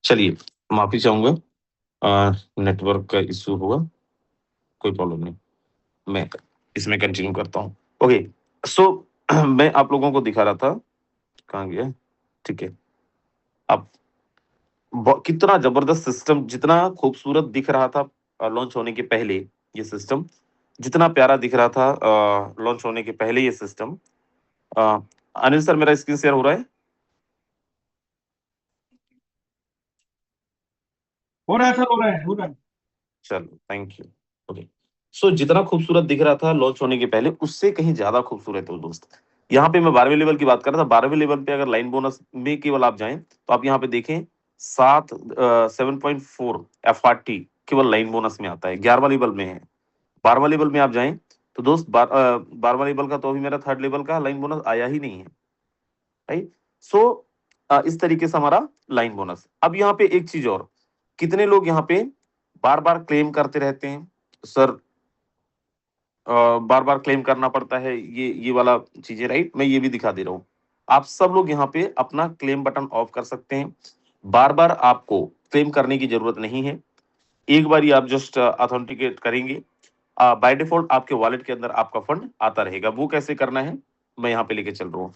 चलिए, माफी चाहूंगा, नेटवर्क का इशू होगा, कोई प्रॉब्लम नहीं, मैं इसमें कंटिन्यू करता हूँ। ओके, सो मैं आप लोगों को दिखा रहा था, कहाँ गया, ठीक है। अब कितना जबरदस्त सिस्टम, जितना खूबसूरत दिख रहा था लॉन्च होने के पहले ये सिस्टम, जितना प्यारा दिख रहा था लॉन्च होने के पहले ये सिस्टम। अनिल सर, मेरा स्क्रीन शेयर हो रहा है? हो रहा है सर, हो रहा है, हो रहा है। चलो, थैंक यू। ओके, सो जितना खूबसूरत दिख रहा था लॉन्च होने के पहले, उससे कहीं ज्यादा खूबसूरत है दोस्त। यहाँ पे मैं 12वें लेवल की बात कर रहा था। 12वें लेवल पे अगर लाइन बोनस में केवल आप जाएं तो आप यहाँ पे देखें, 7.4 FRT केवल लाइन बोनस में आता है, 11वां लेवल में है। 12वां लेवल में आप जाएं तो दोस्त 12वां लेवल का तो अभी मेरा 3rd लेवल का लाइन बोनस आया ही नहीं है, राइट। सो इस तरीके से हमारा लाइन बोनस। अब यहाँ पे एक चीज और, कितने लोग यहाँ पे बार बार क्लेम करते रहते हैं, सर बार बार क्लेम करना पड़ता है, ये वाला चीजें, राइट। मैं ये भी दिखा दे रहा हूं। आप सब लोग यहाँ पे अपना क्लेम बटन ऑफ कर सकते हैं। बार बार आपको क्लेम करने की जरूरत नहीं है। एक बार ही आप जस्ट ऑथेंटिकेट करेंगे, बाय डिफॉल्ट आपके वॉलेट के अंदर आपका फंड आता रहेगा। वो कैसे करना है, मैं यहाँ पे लेके चल रहा हूँ।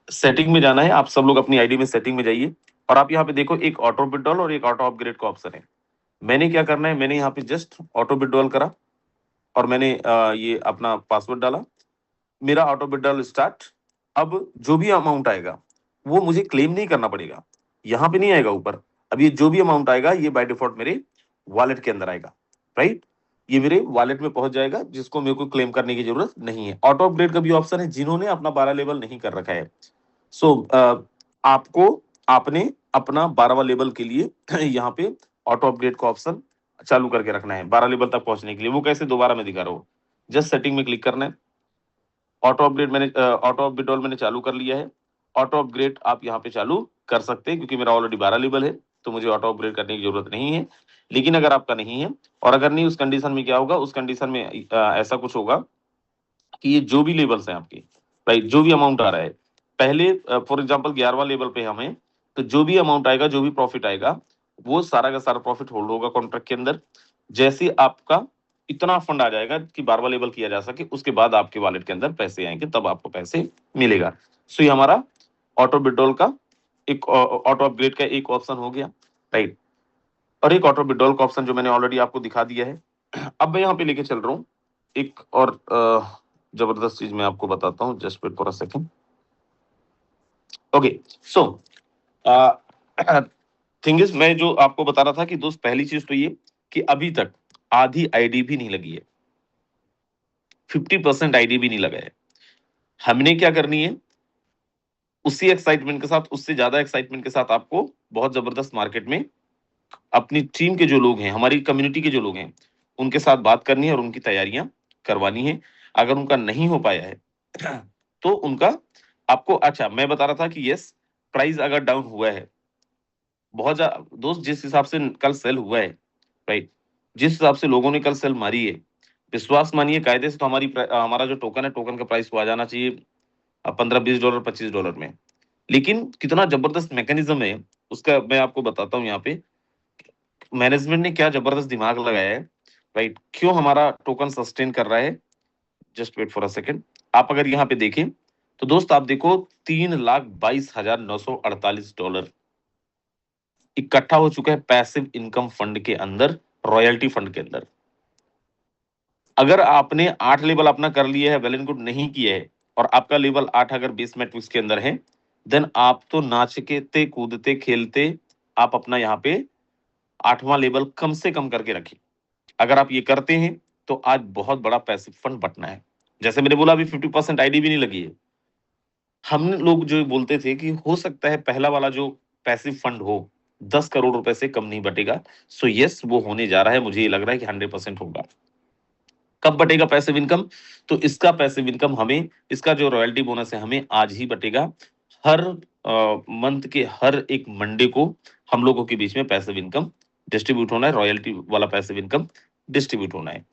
सेटिंग में जाना है, आप सब लोग अपनी आईडी में सेटिंग में जाइए, और आप यहाँ पे देखो एक ऑटो विड्रॉल और एक ऑटो अपग्रेड का ऑप्शन है। मैंने क्या करना है, मैंने यहाँ पे जस्ट ऑटो विड्रॉल करा और मैंने ये अपना पासवर्ड डाला, मेरा ऑटो विड्रॉल स्टार्ट। अब जो भी अमाउंट आएगा वो मुझे क्लेम नहीं करना पड़ेगा, यहाँ पे नहीं आएगा ऊपर। अब ये जो भी अमाउंट आएगा ये बाय डिफॉल्ट मेरे वॉलेट के अंदर आएगा, राइट। ये मेरे वॉलेट में पहुंच जाएगा, जिसको मेरे को क्लेम करने की जरूरत नहीं है। ऑटो अपग्रेड का भी ऑप्शन है जिन्होंने अपना 12 लेवल नहीं कर रखा है। सो आपको, आपने अपना 12वां लेवल के लिए यहाँ पे ऑटो अपडेट का ऑप्शन चालू करके रखना है 12 लेवल तक पहुंचने के लिए। वो कैसे, दोबारा मैं दिखा रहा हूँ। जस्ट सेटिंग में क्लिक करना है, ऑटो अपडेट मैंने ऑटो विड्रॉल मैंने चालू कर लिया है। ऑटो अपग्रेड आप यहाँ पे चालू कर सकते हैं, क्योंकि मेरा ऑलरेडी 12 लेवल है तो मुझे ऑटो अपग्रेड करने की जरूरत नहीं है। लेकिन अगर आपका नहीं है, और अगर नहीं, उस कंडीशन में क्या होगा, उस कंडीशन में ऐसा कुछ होगा कि ये जो भी लेवल्स हैं आपके, राइट, जो भी अमाउंट आ रहा है, पहले फॉर एग्जांपल 11वां लेवल पे हमें, तो जो भी अमाउंट आएगा, जो भी प्रॉफिट आएगा, वो सारा का सारा प्रॉफिट होल्ड होगा कॉन्ट्रैक्ट के अंदर। जैसे आपका इतना फंड आ जाएगा कि 12वां लेवल किया जा सके, उसके बाद आपके वॉलेट के अंदर पैसे आएंगे, तब आपको पैसे मिलेगा। सो ये हमारा ऑटो विड्रॉल का एक, ऑटो अपग्रेड का एक ऑप्शन हो गया, राइट। और एक ऑटो विड्रॉल का ऑप्शन जो मैंने ऑलरेडी आपको दिखा दिया है। अब मैं यहाँ पे लेके चल रहा हूँ एक और जबरदस्त चीज मैं आपको बताता हूँ, just wait for a second. Okay, so thing is, मैं जो आपको बता रहा था कि दोस्त, पहली चीज तो ये कि अभी तक आधी आईडी भी नहीं लगी है, 50% आईडी भी नहीं लगा है। हमने क्या करनी है, उसी एक्साइटमेंट के साथ, उससे ज्यादा एक्साइटमेंट के साथ आपको बहुत जबरदस्त मार्केट में अपनी टीम के जो लोग हैं, हमारी कम्युनिटी के जो लोग हैं, उनके साथ बात करनी है और उनकी तैयारियां करवानी है। अगर उनका नहीं हो पाया है तो उनका, आपको, अच्छा मैं बता रहा था कि यस, प्राइस अगर डाउन हुआ है बहुत ज्यादा दोस्त, जिस हिसाब से कल सेल हुआ है, राइट, जिस हिसाब से लोगों ने कल सेल मारी है, विश्वास मानिए कायदे से तो हमारा जो टोकन है, टोकन का प्राइस को आ जाना चाहिए $15-20, $25 में। लेकिन कितना जबरदस्त मैकेनिज्म है उसका, मैं आपको बताता हूँ यहाँ पे। मैनेजमेंट ने क्या जबरदस्त दिमाग लगाया है, राइट, क्यों हमारा टोकन सस्टेन कर रहा है। Just wait for a second. आप अगर यहाँ पे देखें तो दोस्त, आप देखो, $3,22,948 इकट्ठा हो चुका है पैसिव इनकम फंड के अंदर, रॉयल्टी फंड के अंदर। अगर आपने 8 लेवल अपना कर लिया है, वेल एंड गुड, नहीं किया है, और आपका लेवल 8 अगर बेस मैट्रिक्स के अंदर है, देन आप तो नाचते कूदते खेलते आप अपना यहाँ पे 8वां लेवल कम से कम करके रखिए। अगर आप ये करते हैं तो आज बहुत बड़ा पैसिव फंड बटना है। जैसे मैंने बोला, अभी 50% आईडी भी नहीं लगी है। हम लोग जो बोलते थे कि हो सकता है पहला वाला जो पैसिव फंड हो, 10 करोड़ रुपए से कम नहीं बटेगा। सो यस, वो होने जा रहा है, मुझे ये लग रहा है कि 100% होगा। कब बटेगा पैसिव इनकम, तो इसका पैसिव इनकम हमें, इसका जो रॉयल्टी बोनस है, हमें आज ही बटेगा। हर मंथ के हर एक मंडे को हम लोगों के बीच में पैसिव इनकम डिस्ट्रीब्यूट होना है, रॉयल्टी वाला पैसिव इनकम डिस्ट्रीब्यूट होना है।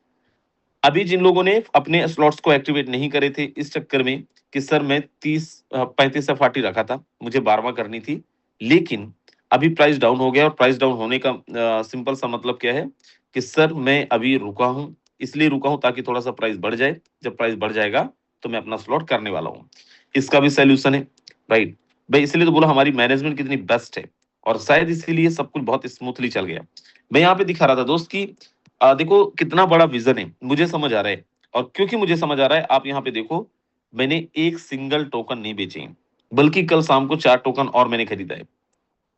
अभी जिन लोगों ने अपने स्लॉट्स को एक्टिवेट नहीं करे थे इस चक्कर में कि सर मैं 35 से 40 रखा था, मुझे 12वां करनी थी, लेकिन अभी प्राइस डाउन हो गया और प्राइस डाउन होने का सिंपल सा मतलब क्या है कि सर मैं अभी रुका हूं, इसलिए रुका हूं ताकि थोड़ा सा प्राइस बढ़ जाए, जब प्राइस बढ़ जाएगा तो मैं अपना स्लॉट करने वाला हूं। इसका भी सोल्यूशन है, राइट भाई। इसलिए तो बोला हमारी मैनेजमेंट कितनी बेस्ट है, और शायद इसीलिए सब कुछ बहुत स्मूथली चल गया। मैं यहाँ पे दिखा रहा था दोस्त कि देखो कितना बड़ा विजन है, मुझे समझ आ रहा है। और क्योंकि मुझे समझ आ रहा है, आप यहाँ पे देखो, मैंने एक सिंगल टोकन नहीं बेचे हैं, बल्कि कल शाम को 4 टोकन और मैंने खरीदा है।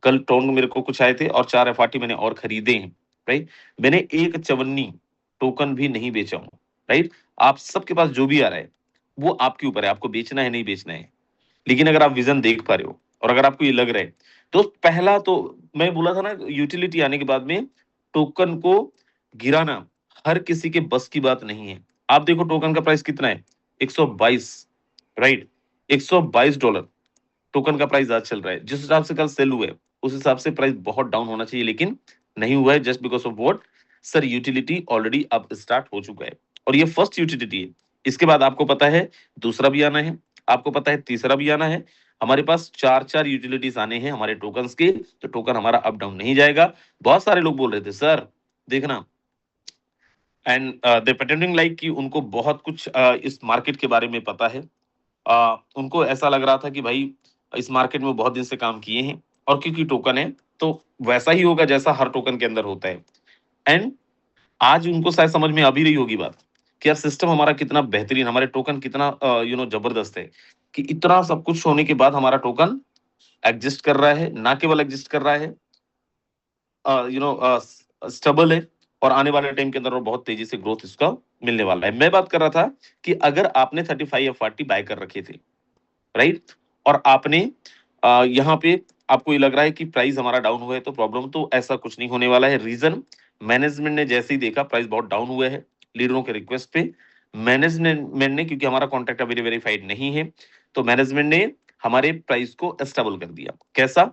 कल टोन मेरे को कुछ आए थे और 4 एफआरटी मैंने और खरीदे हैं, राइट। मैंने एक चवन्नी टोकन भी नहीं बेचा हूं, राइट। आप सबके पास जो भी आ रहा है वो आपके ऊपर है, आपको बेचना है नहीं बेचना है। लेकिन अगर आप विजन देख पा रहे हो और अगर आपको ये लग रहा है, तो पहला तो मैं बोला था ना, यूटिलिटी आने के बाद में टोकन को गिराना हर किसी के बस की बात नहीं है। आप देखो टोकन का प्राइस कितना है, 122, राइट। $122 टोकन का प्राइस आज चल रहा है। जिस हिसाब से कल सेल हुआ है उस हिसाब से प्राइस बहुत डाउन होना चाहिए, लेकिन नहीं हुआ है। Just because of what sir, utility already अब स्टार्ट हो चुका है, और ये फर्स्ट यूटिलिटी है। इसके बाद आपको पता है दूसरा भी आना है, आपको पता है तीसरा भी आना है। हमारे पास 4-4 यूटिलिटीज आने हैं हमारे टोकन्स के, तो टोकन हमारा अप डाउन नहीं जाएगा। बहुत सारे लोग बोल रहे थे सर देखना, एंड दे प्रिटेंडिंग लाइक कि उनको बहुत कुछ इस मार्केट के बारे में पता है। उनको ऐसा लग रहा था कि भाई इस मार्केट में बहुत दिन से काम किए हैं, और क्योंकि टोकन है तो वैसा ही होगा जैसा हर टोकन के अंदर होता है। एंड आज उनको शायद समझ में आ भी रही होगी बात कि यार सिस्टम हमारा कितना बेहतरीन, हमारे टोकन कितना जबरदस्त है, कि इतना सब कुछ होने के बाद हमारा टोकन एग्जिस्ट कर रहा है, ना केवल एग्जिस्ट कर रहा है, स्टेबल है, और आने वाले टाइम के अंदर और बहुत तेजी से ग्रोथ इसका मिलने वाला है। मैं बात कर रहा था कि अगर आपने 35 एफआरटी बाय कर रखे थे, राइट, और आपने यहाँ पे आपको ये लग रहा है कि प्राइस हमारा डाउन हुआ है तो प्रॉब्लम, तो ऐसा कुछ नहीं होने वाला है। रीजन, मैनेजमेंट ने जैसे ही देखा प्राइस बहुत डाउन हुआ है लीडरों के रिक्वेस्ट पे, मैनेजमेंट ने, क्योंकि हमारा कॉन्ट्रैक्ट अभी वेरीफाइड नहीं है, तो मैनेजमेंट ने हमारे प्राइस को स्टेबल कर दिया। कैसा?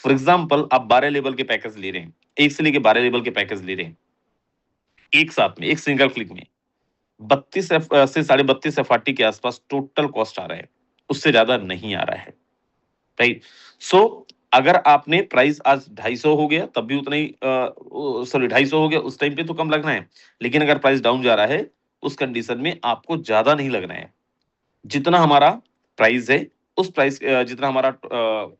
फॉर एग्जाम्पल आप 12 लेवल के पैकेज ले रहे हैं, 1 से लेके 12 लेवल के पैकेज ले रहे हैं एक साथ में, एक सिंगल क्लिक में, 32 से 32.5 एफआरटी के आसपास टोटल कॉस्ट आ रहा है, उससे ज्यादा नहीं आ रहा है, राइट। सो अगर आपने प्राइस आज 250 हो गया तब भी उतना ही, सॉरी 250 हो गया उस टाइम पे तो कम लगना है, लेकिन अगर प्राइस डाउन जा रहा है उस कंडीशन में आपको ज्यादा नहीं लगना है। जितना हमारा प्राइस है उस प्राइस, जितना हमारा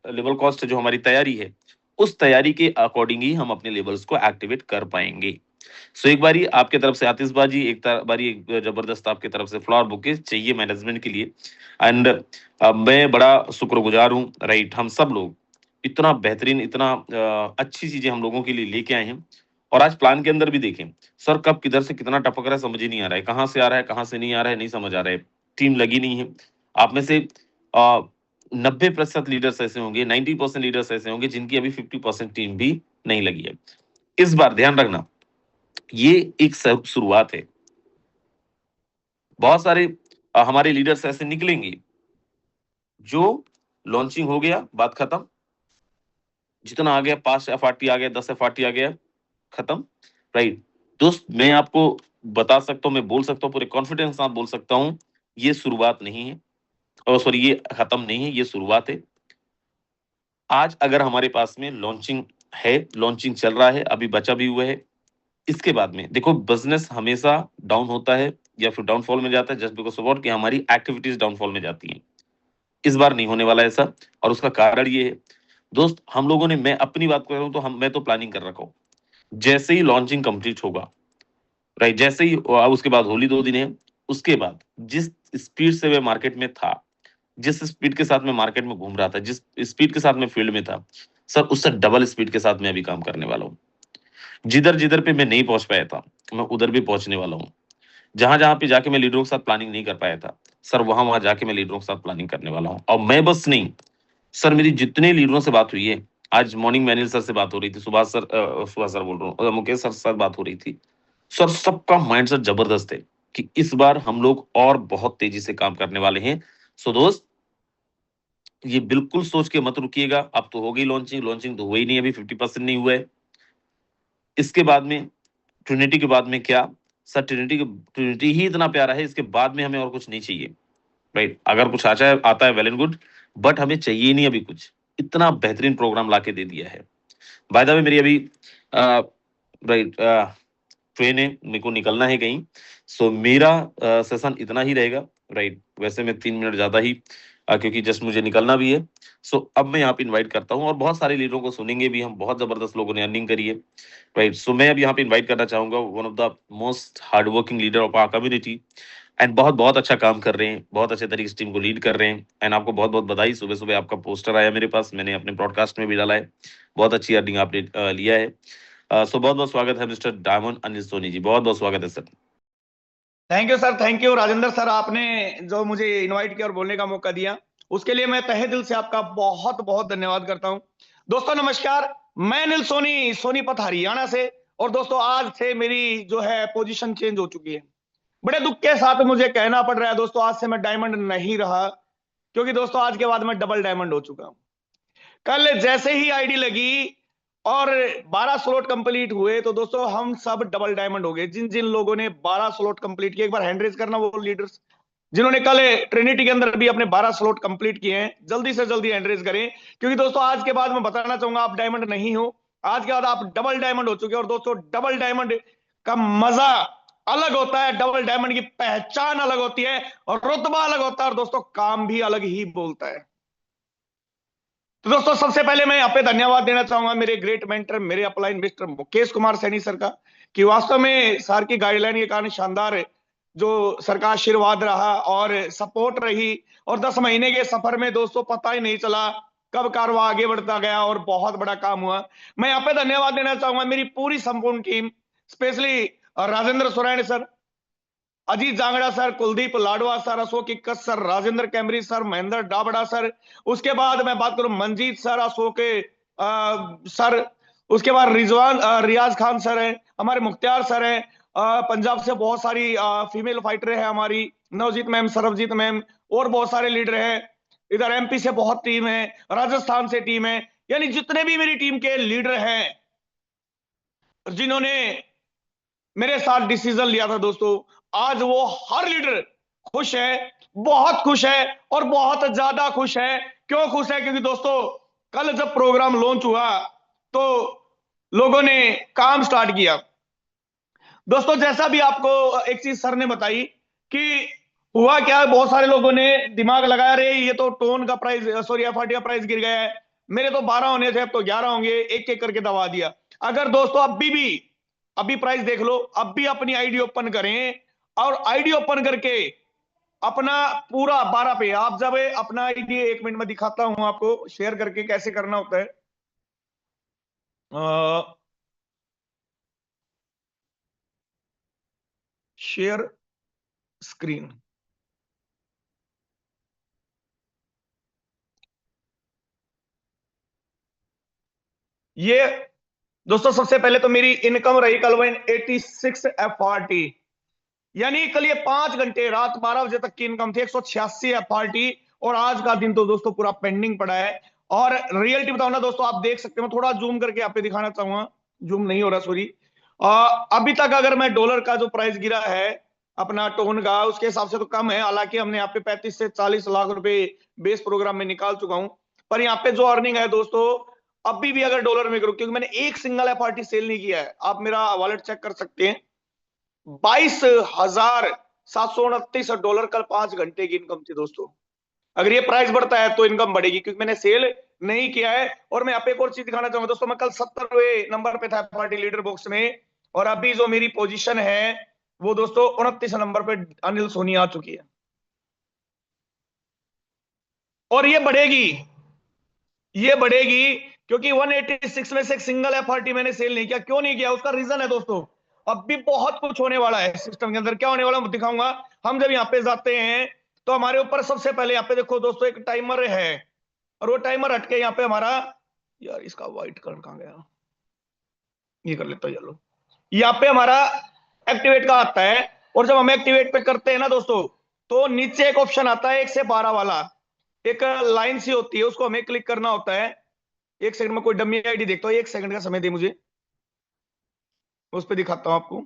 लेवल कॉस्ट है, जो हमारी तैयारी है, उस तैयारी के अकॉर्डिंग ही हम अपने लेवल्स को एक्टिवेट कर पाएंगे। सो एक बारी आपके तरफ से आतिशबाजी, एक बारी एक जबरदस्त आपके तरफ से फ्लावर बुके चाहिए मैनेजमेंट के लिए। एंड मैं बड़ा शुक्रगुजार हूँ, राइट। हम सब लोग इतना बेहतरीन, इतना अच्छी चीजें हम लोगों के लिए लेके आए हैं। और आज प्लान के अंदर भी देखें सर, कब किधर से कितना टपक रहा है समझ ही नहीं आ रहा है, कहाँ से आ रहा है कहाँ से नहीं आ रहा है, नहीं समझ आ रहा है। टीम लगी नहीं है। आप में से 90% लीडर्स ऐसे होंगे, 90% लीडर्स ऐसे होंगे जिनकी अभी 50% टीम भी नहीं लगी है। इस बार ध्यान रखना, ये एक शुरुआत है। बहुत सारे हमारे लीडर्स ऐसे निकलेंगे जो लॉन्चिंग हो गया, बात खत्म, जितना आ गया 5 एफआरटी आ गया, 10 एफआरटी आ गया, खत्म, राइट। दोस्त मैं आपको बता सकता हूं, मैं बोल सकता हूं पूरे कॉन्फिडेंस के साथ बोल सकता हूं, ये शुरुआत नहीं है, और सॉरी ये खत्म नहीं है, ये शुरुआत है। आज अगर हमारे पास में लॉन्चिंग है, लॉन्चिंग चल रहा है, अभी बचा भी हुआ है, इसके बाद में देखो बिजनेस हमेशा डाउन होता है या फिर डाउनफॉल में जाता है, जस्ट बिकॉज ऑफ कि हमारी एक्टिविटीज डाउनफॉल में जाती हैं। इस बार नहीं होने वाला ऐसा, और उसका कारण ये है दोस्त, हम लोगों ने, मैं अपनी बात कर रहा हूं तो मैं तो प्लानिंग कर रखा हूं, जैसे ही लॉन्चिंग कंप्लीट होगा, राइट, जैसे ही उसके बाद होली 2 दिन है, उसके बाद जिस स्पीड से वे मार्केट में था, जिस स्पीड के साथ में मार्केट में घूम रहा था, जिस स्पीड के साथ में फील्ड में था, सर उससे डबल स्पीड के साथ मैं अभी काम करने वाला हूँ। जिधर जिधर पे मैं नहीं पहुंच पाया था, मैं उधर भी पहुंचने वाला हूँ। जहां जहां पे जाके मैं लीडरों के साथ प्लानिंग नहीं कर पाया था, सर वहां वहां जाके मैं लीडरों के साथ प्लानिंग करने वाला हूँ। और मैं बस नहीं, सर मेरी जितने लीडरों से बात हुई है, आज मॉर्निंग मैनिल सर से बात हो रही थी, सुभाष सर बोल रहा हूँ, मुकेश सर से साथ बात हो रही थी, सर सबका माइंडसेट जबरदस्त है कि इस बार हम लोग और बहुत तेजी से काम करने वाले हैं। सो दोस्त, ये बिल्कुल सोच के मत रुकिएगा, अब तो हो गई लॉन्चिंग, लॉन्चिंग तो हुई ही नहीं, अभी 50% नहीं हुआ है। इसके बाद में ट्रिनिटी के बाद में क्या, सर ट्रिनिटी ही इतना प्यारा है, इसके बाद में हमें और कुछ नहीं चाहिए, राइट। अगर कुछ आता है वेल एंड गुड, बट हमें चाहिए ही नहीं अभी कुछ, इतना बेहतरीन प्रोग्राम लाके दे दिया है। बाय द वे मेरी अभी राइट ट्रेन है, मेरे को निकलना है कहीं। सो मेरा सेशन इतना ही रहेगा। राइट, वैसे मैं 3 मिनट ज्यादा ही क्योंकि जस्ट मुझे निकलना भी है। सो अब मैं यहाँ पे इनवाइट करता हूँ और बहुत सारे लीडरों को सुनेंगे भी हम। बहुत जबरदस्त लोगों ने अर्निंग करी है। राइट, सो मैं अब यहाँ पे इनवाइट करना चाहूंगा one of the most hard working leader of our community. And बहुत बहुत अच्छा काम कर रहे हैं, बहुत अच्छे तरीके से टीम को लीड कर रहे हैं। एंड आपको बहुत बहुत बधाई, सुबह सुबह आपका पोस्टर आया मेरे पास, मैंने अपने ब्रॉडकास्ट में भी डाला है। बहुत अच्छी अर्निंग आपने लिया है। सो बहुत बहुत स्वागत है मिस्टर डायमंड अनिल सोनी जी, बहुत बहुत स्वागत है sir. Thank you sir, thank you Rajendra sir, आपने जो मुझे इनवाइट किया और बोलने का मौका दिया उसके लिए मैं तहे दिल से आपका बहुत बहुत धन्यवाद करता हूं। दोस्तों नमस्कार, मैं अनिल सोनी, सोनीपत हरियाणा से। और दोस्तों आज से मेरी जो है पोजीशन चेंज हो चुकी है। बड़े दुख के साथ मुझे कहना पड़ रहा है दोस्तों, आज से मैं डायमंड नहीं रहा, क्योंकि दोस्तों आज के बाद मैं डबल डायमंड हो चुका हूं। कल जैसे ही आईडी लगी और 12 स्लॉट कंप्लीट हुए तो दोस्तों हम सब डबल डायमंड हो गए। जिन जिन लोगों ने 12 स्लॉट कंप्लीट किए, एक बार हैंड रेज करना वो लीडर्स जिन्होंने कल ट्रिनिटी के अंदर भी अपने 12 स्लॉट कंप्लीट किए हैं, जल्दी से जल्दी हैंड रेज करें। क्योंकि दोस्तों आज के बाद मैं बताना चाहूंगा, आप डायमंड नहीं हो, आज के बाद आप डबल डायमंड हो चुके हैं। और दोस्तों डबल डायमंड का मजा अलग होता है, डबल डायमंड की पहचान अलग होती है और रुतबा अलग होता है और दोस्तों काम भी अलग ही बोलता है। तो दोस्तों सबसे पहले मैं यहाँ पे धन्यवाद देना चाहूंगा मेरे ग्रेट मेंटर, मेरे upline mister Mukesh Kumar Saini sir का, कि वास्तव में सर की गाइडलाइन के कारण शानदार जो सर का आशीर्वाद रहा और सपोर्ट रही। और 10 महीने के सफर में दोस्तों पता ही नहीं चला कब कारवा आगे बढ़ता गया और बहुत बड़ा काम हुआ। मैं यहाँ पे धन्यवाद देना चाहूंगा मेरी पूरी संपूर्ण team, specially Rajendra Soren sir, Ajit Jangra sir, Kuldeep Ladwa sir, Ashok Ikkat sir, Rajendra Kaimri sir, Mahendra Dabra sir. उसके बाद मैं बात करूं मंजीत सर, अशोक सर। उसके बाद रिजवान रियाज खान सर है, हमारे मुख्तियार सर है। पंजाब से बहुत सारी फीमेल फाइटर है हमारी, नवजीत मैम, सरबजीत मैम, और बहुत सारे लीडर हैं। इधर एमपी से बहुत टीम है, राजस्थान से टीम है। यानी जितने भी मेरी टीम के लीडर हैं जिन्होंने मेरे साथ डिसीजन लिया था दोस्तों, आज वो हर लीडर खुश है, बहुत खुश है और बहुत ज्यादा खुश है। क्यों खुश है? क्योंकि दोस्तों कल जब प्रोग्राम लॉन्च हुआ तो लोगों ने काम स्टार्ट किया। दोस्तों जैसा भी आपको एक चीज सर ने बताई कि हुआ क्या, बहुत सारे लोगों ने दिमाग लगाया, रे ये तो टोन का प्राइस, सॉरी एफआरटी का प्राइस गिर गया है, मेरे तो 12 होने थे अब तो 11 होंगे, एक एक करके दबा दिया। अगर दोस्तों अभी प्राइस देख लो, अब भी अपनी आईडी ओपन करें और आईडी ओपन करके अपना पूरा 12 पे आप जब अपना आईडी, 1 मिनट में दिखाता हूं आपको शेयर करके कैसे करना होता है। Share screen. ये दोस्तों सबसे पहले तो मेरी इनकम रही कल 186 एफआरटी, यानी कल ये 5 घंटे रात 12 बजे तक की इनकम थी 186 एफआरटी। और आज का दिन तो दोस्तों पूरा पेंडिंग पड़ा है। और रियलिटी बताऊं ना दोस्तों, आप देख सकते हो, थोड़ा जूम करके आप पे दिखाना चाहूंगा, जूम नहीं हो रहा सॉरी। अभी तक अगर मैं डॉलर का जो प्राइस गिरा है अपना टोन का, उसके हिसाब से तो कम है, हालांकि हमने यहाँ पे 35 से 40 लाख रुपए बेस प्रोग्राम में निकाल चुका हूं। पर यहाँ पे जो अर्निंग है दोस्तों, अभी भी अगर डॉलर में करूं, क्योंकि मैंने एक सिंगल एफआरटी सेल नहीं किया है, आप मेरा वॉलेट चेक कर सकते हैं, 22,729 डॉलर कल 5 घंटे की इनकम थी दोस्तों। अगर ये प्राइस बढ़ता है तो इनकम बढ़ेगी, क्योंकि मैंने सेल नहीं किया है। और मैं आप एक और चीज दिखाना चाहूंगा दोस्तों, मैं कल 70वें नंबर पे था पार्टी लीडर बॉक्स में, और अभी जो मेरी पोजीशन है वो दोस्तों 29 नंबर पे अनिल सोनी आ चुकी है। और ये बढ़ेगी, ये बढ़ेगी, क्योंकि 186 में से एक सिंगल एफआरटी मैंने सेल नहीं किया। क्यों नहीं किया? उसका रीजन है दोस्तों, अब भी बहुत कुछ होने वाला है सिस्टम के अंदर। क्या होने वाला मैं दिखाऊंगा। हम जब यहाँ पे जाते हैं तो हमारे ऊपर सबसे पहले यहाँ पे देखो दोस्तों एक टाइमर है, और वो टाइमर हटके यहाँ पे हमारा, यार इसका व्हाइट कलर कहाँ गया, ये कर लेता हूँ येलो। यहाँ पे हमारा एक्टिवेट का आता है, और जब हम एक्टिवेट पे करते हैं ना दोस्तों, तो नीचे एक ऑप्शन आता है 1 से 12 वाला, एक लाइन सी होती है, उसको हमें क्लिक करना होता है। 1 सेकंड में कोई डमी आईडी देखता हूँ, 1 सेकंड का समय दे मुझे, उस पर दिखाता हूँ आपको।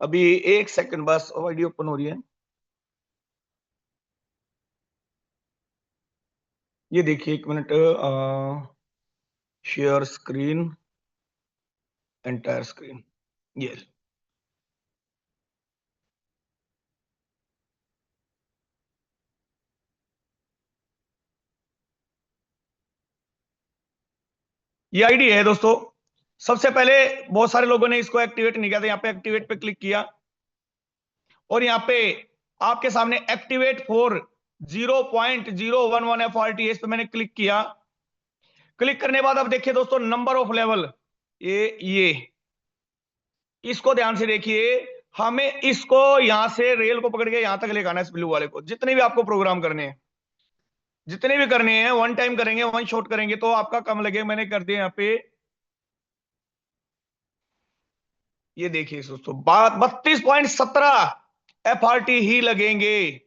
अभी 1 सेकंड बस, वीडियो ओपन हो रही है। ये देखिए 1 minute, share screen, entire screen, ये आईडी है दोस्तों। सबसे पहले बहुत सारे लोगों ने इसको एक्टिवेट नहीं किया था, यहाँ पे एक्टिवेट पे क्लिक किया और यहाँ पे आपके सामने एक्टिवेट फॉर 0.011 FRTS पे मैंने क्लिक किया। क्लिक करने के बाद अब देखिए दोस्तों, नंबर ऑफ लेवल, ये इसको ध्यान से देखिए। हमें इसको यहां से रेल को पकड़ के यहां तक लेकर आना है, इस ब्लू वाले को। जितने भी आपको प्रोग्राम करने हैं, जितने भी करने हैं, वन टाइम करेंगे, वन शॉट करेंगे तो आपका कम लगे। मैंने कर दिया यहाँ पे, ये देखिए दोस्तों, 32.17 FRT ही लगेंगे।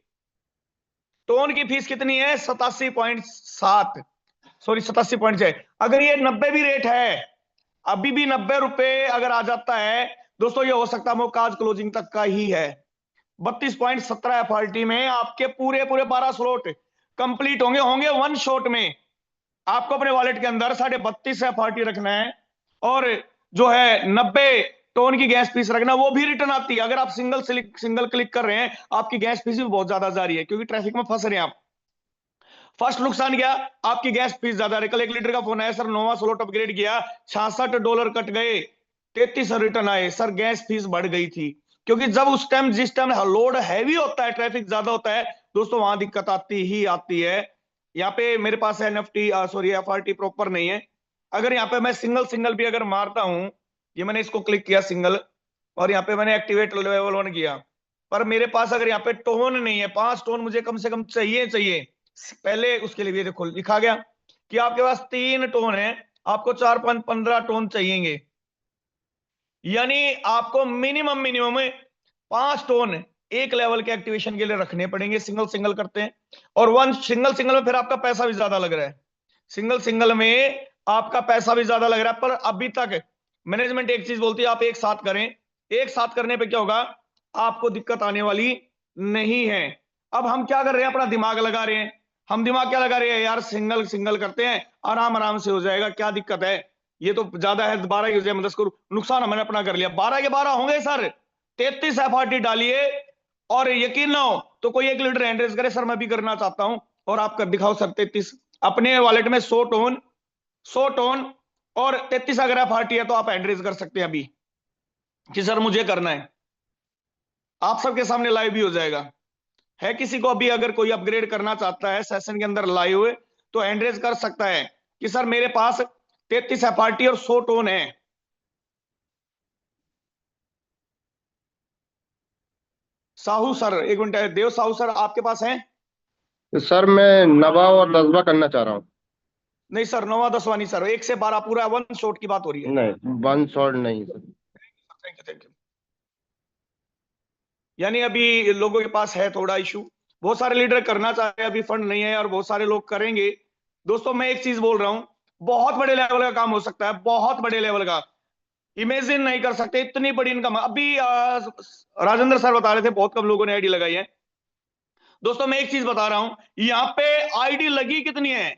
टोन की फीस कितनी है? 87.7, सॉरी 87.6। अगर ये 90 भी रेट है, अभी भी 90 रुपए अगर आ जाता है दोस्तों, ये हो सकता है मौका आज क्लोजिंग तक का ही है। 32.17 FRT में आपके पूरे पूरे 12 स्लॉट कंप्लीट होंगे वन शॉट में। आपको अपने वॉलेट के अंदर 32.5 FRT रखना है और जो है 90 टोन की गैस फीस रखना, वो भी रिटर्न आती है। अगर आप सिंगल क्लिक कर रहे हैं, आपकी गैस फीस भी बहुत ज्यादा जा रही है क्योंकि ट्रैफिक में फंस रहे हैं आप। फर्स्ट नुकसान क्या? आपकी गैस फीस ज्यादा है। कल 1 लीटर का फोन आया, सर नोवा स्लॉट अपग्रेड किया, $66 कट गए, 33 रिटर्न आए। सर गैस फीस बढ़ गई थी, क्योंकि जब उस टाइम जिस टाइम लोड हैवी होता है, ट्रैफिक ज्यादा होता है दोस्तों, वहां दिक्कत आती ही आती है। यहाँ पे मेरे पास एनएफटी सॉरी FRT प्रॉपर नहीं है। अगर यहाँ पे मैं सिंगल भी अगर मारता हूं, ये मैंने इसको क्लिक किया सिंगल, और यहाँ पे मैंने एक्टिवेट लेवल 1 किया, पर मेरे पास अगर यहाँ पे टोन नहीं है, 5 टोन मुझे कम से कम चाहिए पहले। उसके लिए भी देखो लिखा गया कि आपके पास 3 टोन है, आपको 4 5 15 टोन चाहिए। यानी आपको मिनिमम 5 टोन एक लेवल के एक्टिवेशन के लिए रखने पड़ेंगे। सिंगल करते हैं, और वन सिंगल में फिर आपका पैसा भी ज्यादा लग रहा है। सिंगल में आपका पैसा भी ज्यादा लग रहा है, पर अभी तक मैनेजमेंट एक चीज बोलती है, आप एक साथ करें। एक साथ करने पे क्या होगा, आपको दिक्कत आने वाली नहीं है। अब हम क्या कर रहे हैं, अपना दिमाग लगा रहे हैं। हम दिमाग क्या लगा रहे हैं यार, सिंगल करते हैं, आराम से हो जाएगा, क्या दिक्कत है, ये तो ज्यादा है, 12 की बजाय 10 करूं। नुकसान हमने अपना कर लिया। 12 के 12 होंगे सर। 33 FRT डालिए, और यकीन ना हो तो कोई 1 लीटर हैंड रेज करे, सर मैं भी करना चाहता हूं, और आप कर दिखाओ सर। 33 अपने वॉलेट में 100 टोन और 33 अगर FRT है तो आप हैंड रेज कर सकते हैं अभी कि सर मुझे करना है। आप सबके सामने लाइव भी हो जाएगा। है किसी को अभी अगर कोई अपग्रेड करना चाहता है सेशन के अंदर लाइव हुए, तो हैंड रेज कर सकता है कि सर मेरे पास 33 FRT और 100 टोन है। साहू सर, 1 मिनट, देव साहू सर आपके पास है? सर मैं नवा और 10वां करना चाह रहा हूँ। नहीं सर, 9वां 10वां नहीं सर, 1 से 12 पूरा वन शॉट की बात हो रही है। नहीं, 1 शॉट नहीं सर। Thank you. यानी अभी लोगों के पास है थोड़ा इशू, बहुत सारे लीडर करना चाह रहे हैं, अभी फंड नहीं है, और बहुत सारे लोग करेंगे। दोस्तों मैं एक चीज बोल रहा हूं, बहुत बड़े लेवल का काम हो सकता है, बहुत बड़े लेवल का। इमेजिन नहीं कर सकते इतनी बड़ी इनकम। अभी राजेंद्र सर बता रहे थे बहुत कम लोगों ने आईडी लगाई है। दोस्तों मैं एक चीज बता रहा हूं, यहाँ पे आईडी लगी कितनी है,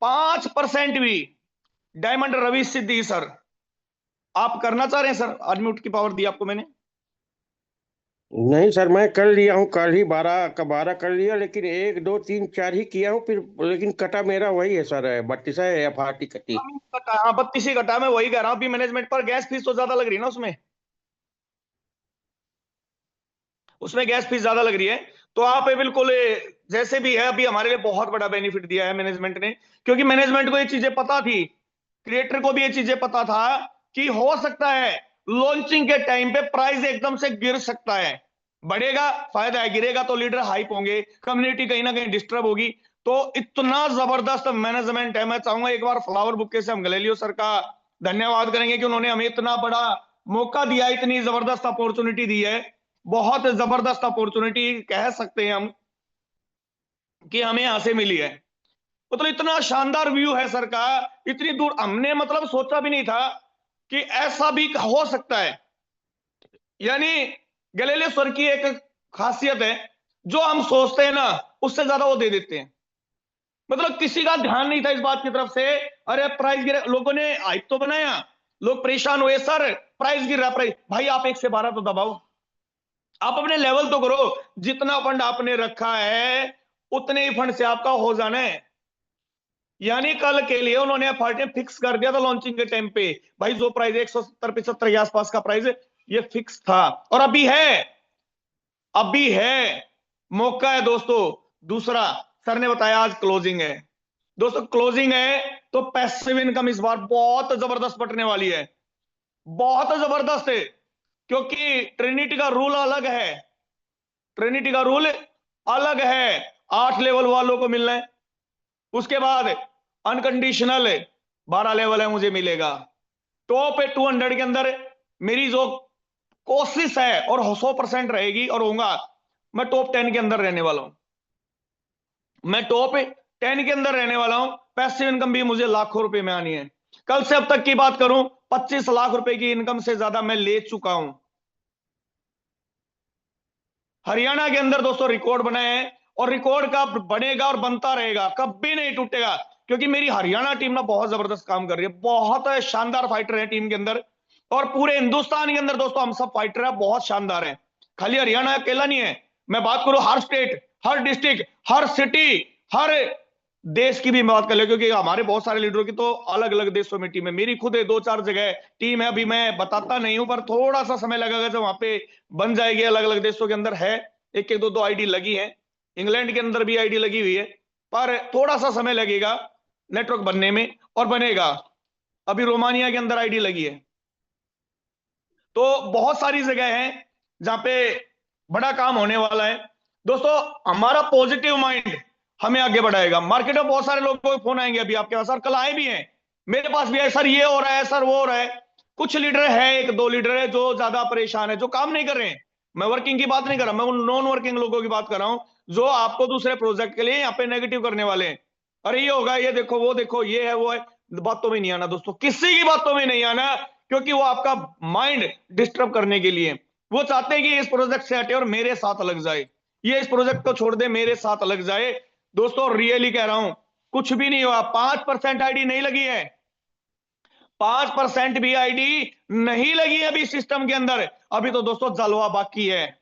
5% भी। डायमंड रवि सिद्धि सर, आप करना चाह रहे हैं सर? अनम्यूट की पावर दी आपको मैंने। नहीं सर, मैं कर लिया हूँ, कल ही 12 का 12 कर लिया, लेकिन 1 2 3 4 ही किया हूँ फिर, लेकिन कटा मेरा वही है सर, 32 है FRT कटी। हाँ 32 ही कटा है, मैं वही कह रहा हूँ। अभी मैनेजमेंट पर गैस फीस तो ज्यादा लग रही है ना, उसमें गैस फीस ज्यादा लग रही है। तो आप बिल्कुल जैसे भी है, अभी हमारे लिए बहुत बड़ा बेनिफिट दिया है मैनेजमेंट ने, क्योंकि मैनेजमेंट को ये चीजें पता थी, क्रिएटर को भी ये चीजें पता था कि हो सकता है लॉन्चिंग के टाइम पे प्राइस एकदम से गिर सकता है। बढ़ेगा फायदा है, गिरेगा तो लीडर हाइप होंगे, कम्युनिटी कहीं ना कहीं डिस्टर्ब होगी। तो इतना जबरदस्त मैनेजमेंट है। मैं चाहूंगा एक बार फ्लावर बुके से हम गलेलियो सर का धन्यवाद करेंगे कि उन्होंने हमें इतना बड़ा मौका दिया, इतनी जबरदस्त अपॉर्चुनिटी दी है। बहुत जबरदस्त अपॉर्चुनिटी कह सकते हैं हम कि हमें यहां से मिली है। मतलब इतना शानदार व्यू है सर का, इतनी दूर हमने मतलब सोचा भी नहीं था कि ऐसा भी हो सकता है। यानी गैलीलियो सर की एक खासियत है, जो हम सोचते हैं ना उससे ज्यादा वो दे देते हैं। मतलब किसी का ध्यान नहीं था इस बात की तरफ से, अरे प्राइस गिरे, लोगों ने हाइप तो बनाया, लोग परेशान हुए, सर प्राइस गिर रहा, प्राइस, भाई आप 1 से 12 तो दबाओ, आप अपने लेवल तो करो, जितना फंड आपने रखा है उतने ही फंड से आपका हो जाना है। यानी कल के लिए उन्होंने एफआरटी फिक्स कर दिया था लॉन्चिंग के टाइम पे, भाई जो प्राइस 170-75 के आसपास का प्राइस ये फिक्स था, और अभी है, अभी है, मौका है दोस्तों। दूसरा, सर ने बताया आज क्लोजिंग है, दोस्तों क्लोजिंग है तो पैसिव इनकम इस बार बहुत जबरदस्त बटने वाली है, बहुत जबरदस्त है, क्योंकि ट्रिनिटी का रूल अलग है, ट्रिनिटी का रूल अलग है, 8 लेवल वालों को मिलना है, उसके बाद अनकंडीशनल 12 लेवल है मुझे मिलेगा। टॉप 200 के अंदर मेरी जो कोशिश है और 100% रहेगी और होगा, मैं टॉप 10 के अंदर रहने वाला हूं, मैं टॉप 10 के अंदर रहने वाला हूं। पैसिव इनकम भी मुझे लाखों रुपए में आनी है। कल से अब तक की बात करूं, 25 लाख रुपए की इनकम से ज्यादा मैं ले चुका हूं। हरियाणा के अंदर दोस्तों रिकॉर्ड बनाए हैं, और रिकॉर्ड का बनेगा और बनता रहेगा, कभी नहीं टूटेगा, क्योंकि मेरी हरियाणा टीम ना बहुत जबरदस्त काम कर रही है, बहुत शानदार फाइटर है टीम के अंदर, और पूरे हिंदुस्तान के अंदर दोस्तों हम सब फाइटर है, बहुत शानदार है, खाली हरियाणा अकेला नहीं है। मैं बात करूं हर स्टेट, हर डिस्ट्रिक्ट, हर सिटी, हर देश की भी बात कर ले, क्योंकि हमारे बहुत सारे लीडरों की तो अलग अलग देशों में टीम है, मेरी खुद है 2-4 जगह टीम है, अभी मैं बताता नहीं हूं, पर थोड़ा सा समय लगेगा जब वहां पे बन जाएगी, अलग अलग देशों के अंदर है, एक एक दो आईडी लगी है, इंग्लैंड के अंदर भी आईडी लगी हुई है, पर थोड़ा सा समय लगेगा नेटवर्क बनने में, और बनेगा। अभी रोमानिया के अंदर आईडी लगी है, तो बहुत सारी जगह है जहां पे बड़ा काम होने वाला है। दोस्तों हमारा पॉजिटिव माइंड हमें आगे बढ़ाएगा। मार्केट में बहुत सारे लोगों को फोन आएंगे अभी आपके पास, सर कल आए भी हैं, मेरे पास भी है, सर ये हो रहा है, सर वो हो रहा है। कुछ लीडर है, 1-2 लीडर है जो ज्यादा परेशान है, जो काम नहीं कर रहे हैं, मैं वर्किंग की बात नहीं कर रहा, मैं उन नॉन वर्किंग लोगों की बात कर रहा हूं, जो आपको दूसरे प्रोजेक्ट के लिए यहाँ पे नेगेटिव करने वाले हैं, अरे ये होगा, ये देखो, वो देखो, ये है, वो है, बातों में नहीं आना दोस्तों, किसी की बातों में नहीं आना, क्योंकि वो आपका माइंड डिस्टर्ब करने के लिए, वो चाहते हैं कि इस प्रोजेक्ट से हटे और मेरे साथ लग जाए, ये इस प्रोजेक्ट को छोड़ दे मेरे साथ लग जाए। दोस्तों रियली कह रहा हूं, कुछ भी नहीं हुआ, 5% आईडी नहीं लगी है, 5% भी आईडी नहीं लगी है अभी सिस्टम के अंदर, अभी तो दोस्तों जलवा बाकी है,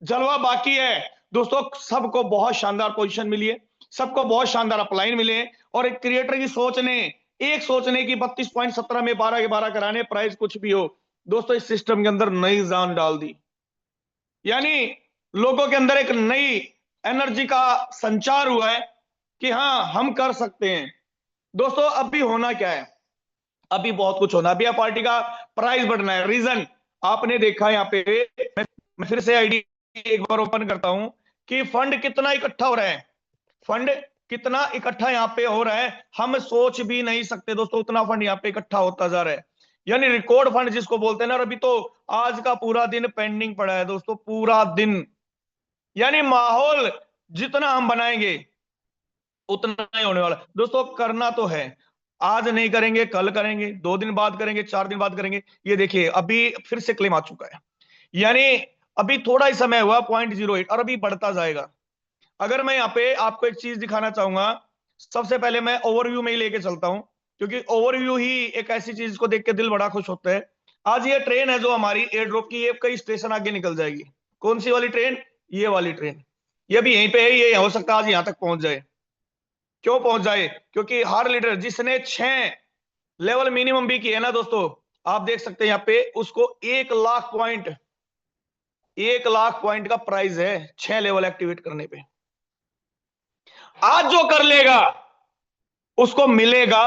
जलवा बाकी है। दोस्तों सबको बहुत शानदार पोजीशन मिली है, सबको बहुत शानदार अपलाइन मिले हैं, और एक क्रिएटर की सोच ने, एक सोचने की 32.17 में 12 के 12 कराने, प्राइस कुछ भी हो, दोस्तों इस सिस्टम के अंदर नई जान डाल दी, यानी लोगों के अंदर एक नई एनर्जी का संचार हुआ है कि हाँ हम कर सकते हैं। दोस्तों अभी होना क्या है, अभी बहुत कुछ होना, अभी पार्टी का प्राइस बढ़ना है। रीजन आपने देखा यहाँ पे, मैं फिर से आईडी एक बार ओपन करता हूं कि फंड कितना इकट्ठा हो रहा है, फंड कितना इकट्ठा यहाँ पे हो रहा है, हम सोच भी नहीं सकते दोस्तों, उतना फंड यहाँ पे इकट्ठा होता जा रहा है, यानी रिकॉर्ड फंड जिसको बोलते हैं ना। और अभी तो आज का पूरा दिन पेंडिंग पड़ा है दोस्तों, पूरा दिन, यानी माहौल जितना हम बनाएंगे उतना ही होने वाला दोस्तों। करना तो है, आज नहीं करेंगे कल करेंगे, 2 दिन बाद करेंगे, 4 दिन बाद करेंगे। ये देखिए अभी फिर से क्लेम आ चुका है, यानी अभी थोड़ा ही समय हुआ 0.08, और अभी बढ़ता जाएगा। अगर मैं यहाँ पे आपको एक चीज दिखाना चाहूंगा, सबसे पहले मैं ओवरव्यू में ही लेके चलता हूं, क्योंकि ओवरव्यू ही एक ऐसी चीज को देख के दिल बड़ा खुश होता है। आज ये ट्रेन है जो हमारी एयर ड्रॉप की, ये कई स्टेशन आगे निकल जाएगी। कौन सी वाली ट्रेन? ये वाली ट्रेन, ये भी यहीं पे है, ये हो सकता है आज यहां तक पहुंच जाए। क्यों पहुंच जाए? क्योंकि हर लीडर जिसने 6 लेवल मिनिमम भी किए ना दोस्तों, आप देख सकते हैं यहाँ पे, उसको 1 लाख पॉइंट, 1 लाख पॉइंट का प्राइस है 6 लेवल एक्टिवेट करने पे। आज जो कर लेगा उसको मिलेगा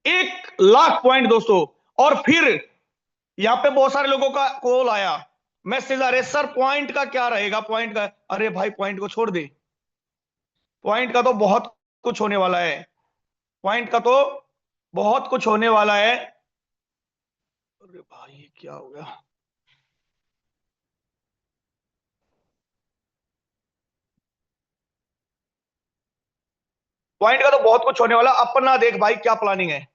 1 लाख पॉइंट दोस्तों। और फिर यहां पे बहुत सारे लोगों का कॉल आया, मैसेज आ रहे, सर पॉइंट का क्या रहेगा, पॉइंट का? अरे भाई पॉइंट को छोड़ दे, पॉइंट का तो बहुत कुछ होने वाला है, पॉइंट का तो बहुत कुछ होने वाला है। अरे भाई ये क्या हो गया? पॉइंट का तो बहुत कुछ होने वाला, अपना देख भाई क्या प्लानिंग है।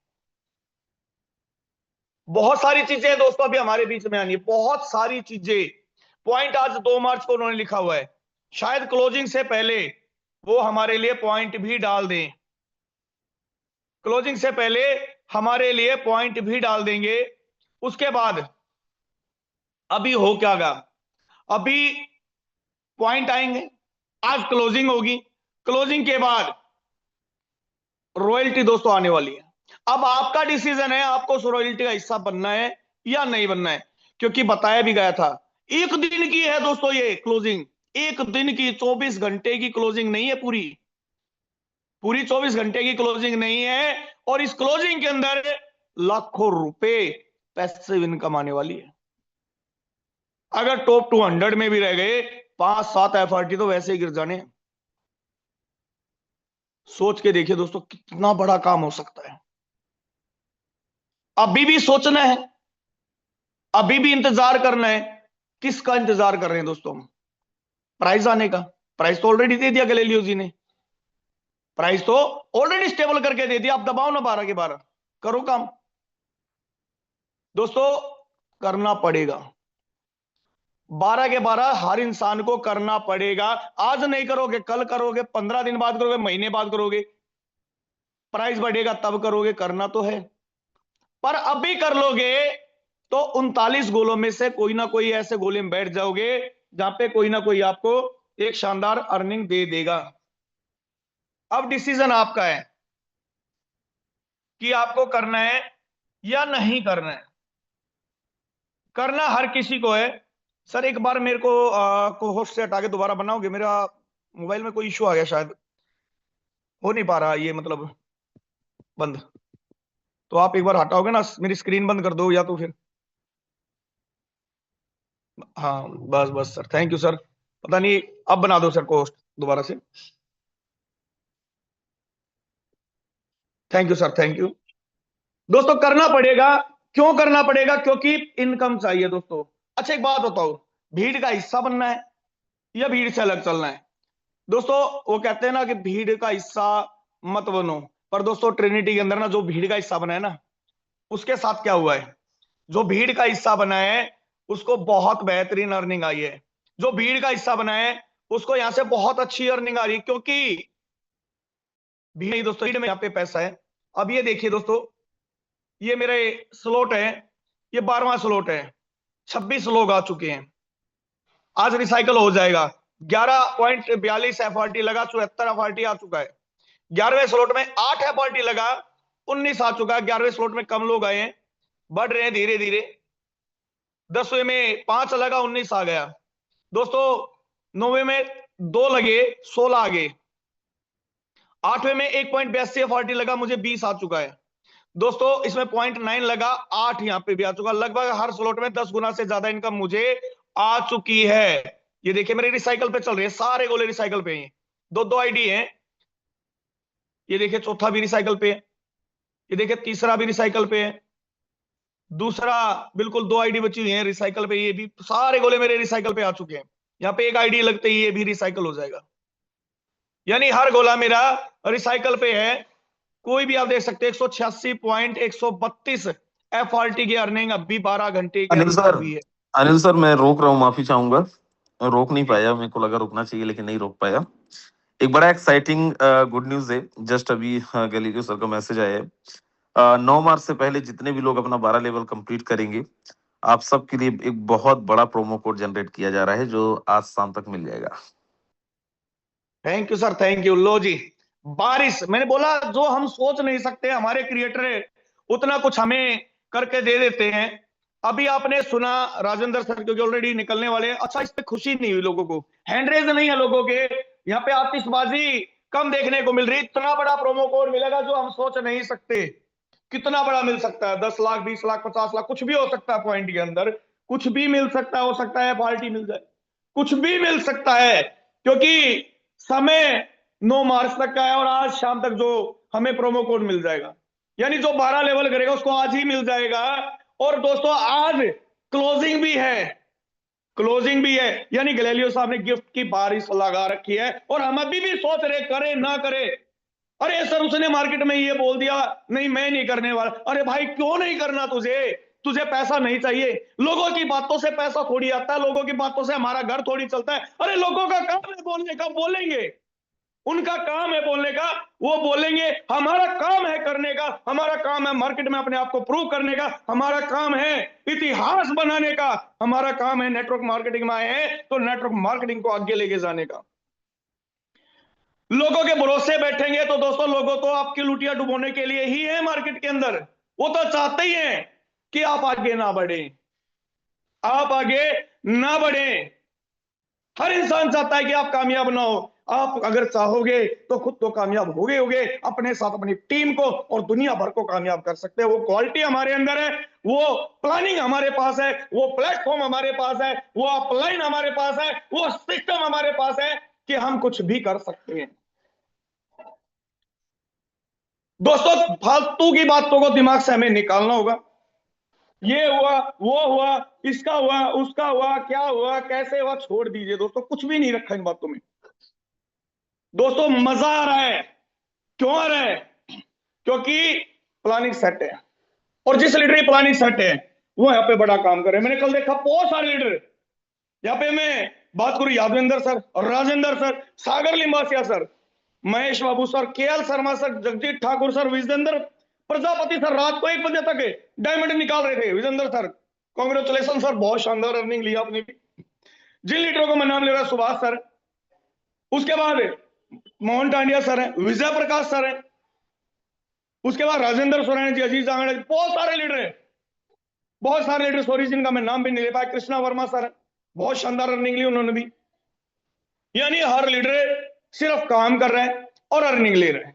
बहुत सारी चीजें हैं दोस्तों अभी हमारे बीच में आनी है, बहुत सारी चीजें। पॉइंट आज 2 मार्च को उन्होंने लिखा हुआ है, शायद क्लोजिंग से पहले वो हमारे लिए पॉइंट भी डाल दें, क्लोजिंग से पहले हमारे लिए पॉइंट भी डाल देंगे। उसके बाद अभी हो क्या गा, अभी पॉइंट आएंगे, आज क्लोजिंग होगी, क्लोजिंग के बाद रॉयल्टी दोस्तों आने वाली है। अब आपका डिसीजन है, आपको उस रॉयल्टी का हिस्सा बनना है या नहीं बनना है, क्योंकि बताया भी गया था 1 दिन की है दोस्तों ये क्लोजिंग, 1 दिन की, 24 घंटे की क्लोजिंग नहीं है, पूरी 24 घंटे की क्लोजिंग नहीं है। और इस क्लोजिंग के अंदर लाखों रुपए पैसिव इनकम आने वाली है। अगर टॉप 200 में भी रह गए 5-7 एफआरटी तो वैसे ही गिर जाने हैं। सोच के देखिए दोस्तों कितना बड़ा काम हो सकता है। अभी भी सोचना है, अभी भी इंतजार करना है। किसका इंतजार कर रहे हैं दोस्तों हम? प्राइस आने का। प्राइस तो ऑलरेडी दे दिया गैलीलियो जी ने, प्राइस तो ऑलरेडी स्टेबल करके दे दिया। आप दबाओ ना 12 के 12, करो काम दोस्तों, करना पड़ेगा 12 के 12 हर इंसान को करना पड़ेगा। आज नहीं करोगे कल करोगे, 15 दिन बाद करोगे, महीने बाद करोगे, प्राइस बढ़ेगा तब करोगे, करना तो है। पर अभी कर लोगे तो 39 गोलों में से कोई ना कोई ऐसे गोले में बैठ जाओगे जहां पे कोई ना कोई आपको एक शानदार अर्निंग दे देगा। अब डिसीजन आपका है कि आपको करना है या नहीं करना है। करना हर किसी को है। सर एक बार मेरे को होस्ट से हटा के दोबारा बनाओगे? मेरा मोबाइल में कोई इशू आ गया, शायद हो नहीं पा रहा ये, मतलब बंद। तो आप एक बार हटाओगे ना, मेरी स्क्रीन बंद कर दो या तो फिर, हाँ बस बस सर, थैंक यू सर। पता नहीं, अब बना दो सर को होस्ट दोबारा से। Thank you sir, thank you. दोस्तों करना पड़ेगा, क्यों करना पड़ेगा? क्योंकि इनकम चाहिए दोस्तों। अच्छा एक बात बताओ, भीड़ का हिस्सा बनना है या भीड़ से अलग चलना है? दोस्तों वो कहते हैं ना कि भीड़ का हिस्सा मत बनो, पर दोस्तों ट्रिनिटी के अंदर ना जो भीड़ का हिस्सा बना है ना, उसके साथ क्या हुआ है, जो भीड़ का हिस्सा बना है उसको बहुत बेहतरीन अर्निंग आई है। जो भीड़ का हिस्सा बना है उसको यहां से बहुत अच्छी अर्निंग आ रही है, क्योंकि भीड़ दोस्तों, भीड़ में यहाँ पे पैसा है। अब ये देखिए दोस्तों, ये मेरे स्लॉट है, ये 12वां स्लॉट है, 26 लोग आ चुके हैं, आज रिसाइकल हो जाएगा। 11.42 एफआरटी लगा, 74 एफआरटी आ चुका है। 11वें स्लॉट में 8 एफआरटी लगा, 19 आ चुका है। 11वें स्लॉट में कम लोग आए हैं, बढ़ रहे हैं धीरे धीरे। 10वें में 5 लगा, 19 आ गया दोस्तों। 9वें में 2 लगे, 16 आ गए। 8वें में 1.82 एफआरटी लगा, मुझे 20 आ चुका है दोस्तों। इसमें 0.9 लगा, 8 यहां पे भी आ चुका। लगभग हर स्लॉट में 10 गुना से ज्यादा इनकम मुझे आ चुकी है। ये देखिए मेरे रिसाइकल पे चल रहे हैं, सारे गोले रिसाइकल पे हैं। 2-2 आईडी हैं। ये देखिए चौथा भी रिसाइकल पे है, ये देखिए तीसरा भी रिसाइकल पे है, दूसरा बिल्कुल 2 आईडी बची हुई है रिसाइकल पे, ये भी सारे गोले मेरे रिसाइकल पे आ चुके हैं। यहाँ पे एक आईडी लगते ही ये भी रिसाइकल हो जाएगा, यानी हर गोला मेरा रिसाइकल पे है। कोई भी आप देख सकते हैं 186.132 एफआरटी की अर्निंग अभी 12 घंटे के अंदर हुई है। अनिल सर मैं रोक रहा हूँ, माफी चाहूंगा, रोक नहीं पाया, मेरे को लगा रुकना चाहिए लेकिन नहीं रोक पाया। एक बड़ा एक्साइटिंग गुड न्यूज है, जस्ट अभी गैलीलियो सर का मैसेज आया है। 9 मार्च से पहले जितने भी लोग अपना 12 लेवल कंप्लीट करेंगे, आप सबके लिए एक बहुत बड़ा प्रोमो कोड जनरेट किया जा रहा है जो आज शाम तक मिल जाएगा। Thank you sir, thank you. लो जी, बारिश, मैंने बोला जो हम सोच नहीं सकते हमारे क्रिएटर उतना कुछ हमें करके दे देते हैं। अभी आपने सुना राजेंद्र सर, क्योंकि ऑलरेडी निकलने वाले हैं। अच्छा इस पे खुशी नहीं हुई लोगों को, हैंडरेज नहीं है लोगों के, यहाँ पे आतिशबाजी कम देखने को मिल रही। इतना बड़ा प्रोमो कोड मिलेगा जो हम सोच नहीं सकते। कितना बड़ा मिल सकता है? 10 लाख, 20 लाख, 50 लाख, कुछ भी हो सकता है। पॉइंट के अंदर कुछ भी मिल सकता है, हो सकता है पार्टी मिल जाए, कुछ भी मिल सकता है, क्योंकि समय 9 मार्च तक का है और आज शाम तक जो हमें प्रोमो कोड मिल जाएगा, यानी जो 12 लेवल करेगा उसको आज ही मिल जाएगा। और दोस्तों आज क्लोजिंग भी है, क्लोजिंग भी है, यानी गैलीलियो साहब ने गिफ्ट की बारिश लगा रखी है। और हम अभी भी सोच रहे करे ना करे, अरे सर उसने मार्केट में ये बोल दिया, नहीं मैं नहीं करने वाला। अरे भाई क्यों नहीं करना तुझे? तुझे पैसा नहीं चाहिए। लोगों की बातों से पैसा थोड़ी आता है, लोगों की बातों से हमारा घर थोड़ी चलता है। अरे लोगों का काम है बोलने का, बोलेंगे, उनका काम है बोलने का, वो बोलेंगे। हमारा काम है करने का, हमारा काम है मार्केट में अपने आप को प्रूव करने का, हमारा काम है इतिहास बनाने का, हमारा काम है नेटवर्क मार्केटिंग में आए हैं तो नेटवर्क मार्केटिंग को आगे लेके जाने का। लोगों के भरोसे बैठेंगे तो दोस्तों लोगों तो आपकी लुटिया डुबोने के लिए ही है मार्केट के अंदर। वो तो चाहते ही हैं कि आप आगे ना बढ़े, आप आगे ना बढ़े। हर इंसान चाहता है कि आप कामयाब ना हो। आप अगर चाहोगे तो खुद तो कामयाब होगे, अपने साथ अपनी टीम को और दुनिया भर को कामयाब कर सकते हैं। वो क्वालिटी हमारे अंदर है, वो प्लानिंग हमारे पास है, वो प्लेटफॉर्म हमारे पास है, वो अपलाइन हमारे पास है, वो सिस्टम हमारे पास है कि हम कुछ भी कर सकते हैं। दोस्तों फालतू की बातों को दिमाग से हमें निकालना होगा। ये हुआ, वो हुआ, इसका हुआ, उसका हुआ, क्या हुआ, कैसे हुआ, छोड़ दीजिए दोस्तों, कुछ भी नहीं रखा इन बातों में। दोस्तों मजा आ रहा है, क्यों आ रहा है? क्योंकि प्लानिंग सेट है, और जिस लीडर की प्लानिंग सेट है वो यहाँ पे बड़ा काम कर रहे हैं। मैंने कल देखा बहुत सारे लीडर, यहाँ पे मैं बात करूं यादवेंद्र सर और Rajendra sir, Sagar Limbasia sir, Mahesh Babu sir, KL Sharma sir, Jagjit Thakur sir, Vijendra Prajapati sir, रात को 1 बजे तक डायमंड निकाल रहे थे। विजेंद्र सर कांग्रेचुलेशन सर, बहुत शानदार अर्निंग लिया आपने भी। जिन लीडरों को मैं नाम ले रहा, सुभाष सर, उसके बाद मोहन टांडिया सर है, विजय प्रकाश सर है, उसके बाद राजेंद्र सोरेन जी, अजीज आंगड़ा जी, बहुत सारे लीडर हैं, बहुत सारे लीडर, सॉरी जिनका मैं नाम भी नहीं ले पाया। कृष्णा वर्मा सर, बहुत शानदार अर्निंग ली उन्होंने भी। यानी हर लीडर सिर्फ काम कर रहा है और अर्निंग ले रहा है।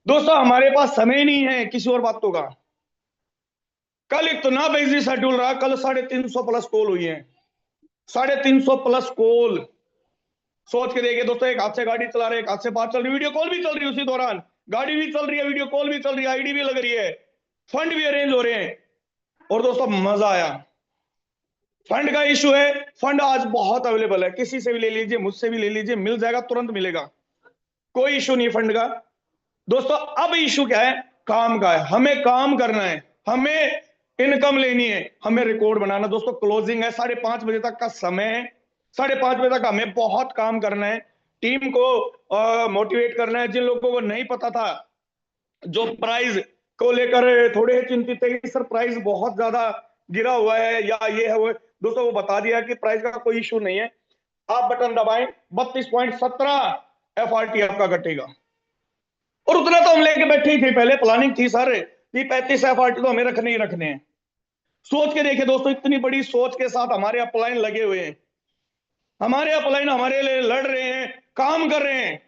दोस्तों हमारे पास समय नहीं है किसी और बातों का। कल इतना बिजी शेड्यूल रहा, कल 350 प्लस कॉल हुई है, 350 प्लस कॉल। सोच के देखिए दोस्तों, एक हाथ से गाड़ी चला रहे, एक हाथ से बात चल रही, वीडियो कॉल भी चल रही है उसी दौरान, गाड़ी भी चल रही है, वीडियो कॉल भी चल रही है, आईडी भी लग रही है, फंड भी अरेंज हो रहे हैं। और दोस्तों मजा आया। फंड का इशू है, फंड आज बहुत अवेलेबल है, किसी से भी ले लीजिए, मुझसे भी ले लीजिए, मिल जाएगा, तुरंत मिलेगा, कोई इशू नहीं फंड का। दोस्तों अब इशू क्या है? काम का है। हमें काम करना है, हमें इनकम लेनी है, हमें रिकॉर्ड बनाना। दोस्तों क्लोजिंग है, 5:30 बजे तक का समय है, 5:30 बजे तक हमें बहुत काम करना है, टीम को मोटिवेट करना है। जिन लोगों को नहीं पता था, जो प्राइस को लेकर थोड़े चिंतित थे कि सर प्राइस बहुत ज्यादा गिरा हुआ है या ये है वो, दोस्तों वो बता दिया कि प्राइस का कोई इशू नहीं है। आप बटन दबाएं, 32.17 FRT आपका कटेगा। और उतना तो हम लेके बैठे ही थे, पहले प्लानिंग थी सर कि 35 FRT तो हमें रखने ही रखने हैं। सोच के देखिए दोस्तों, इतनी बड़ी सोच के साथ हमारे अपलाइन लगे हुए हैं, हमारे अपलाइन हमारे लिए लड़ रहे हैं, काम कर रहे हैं,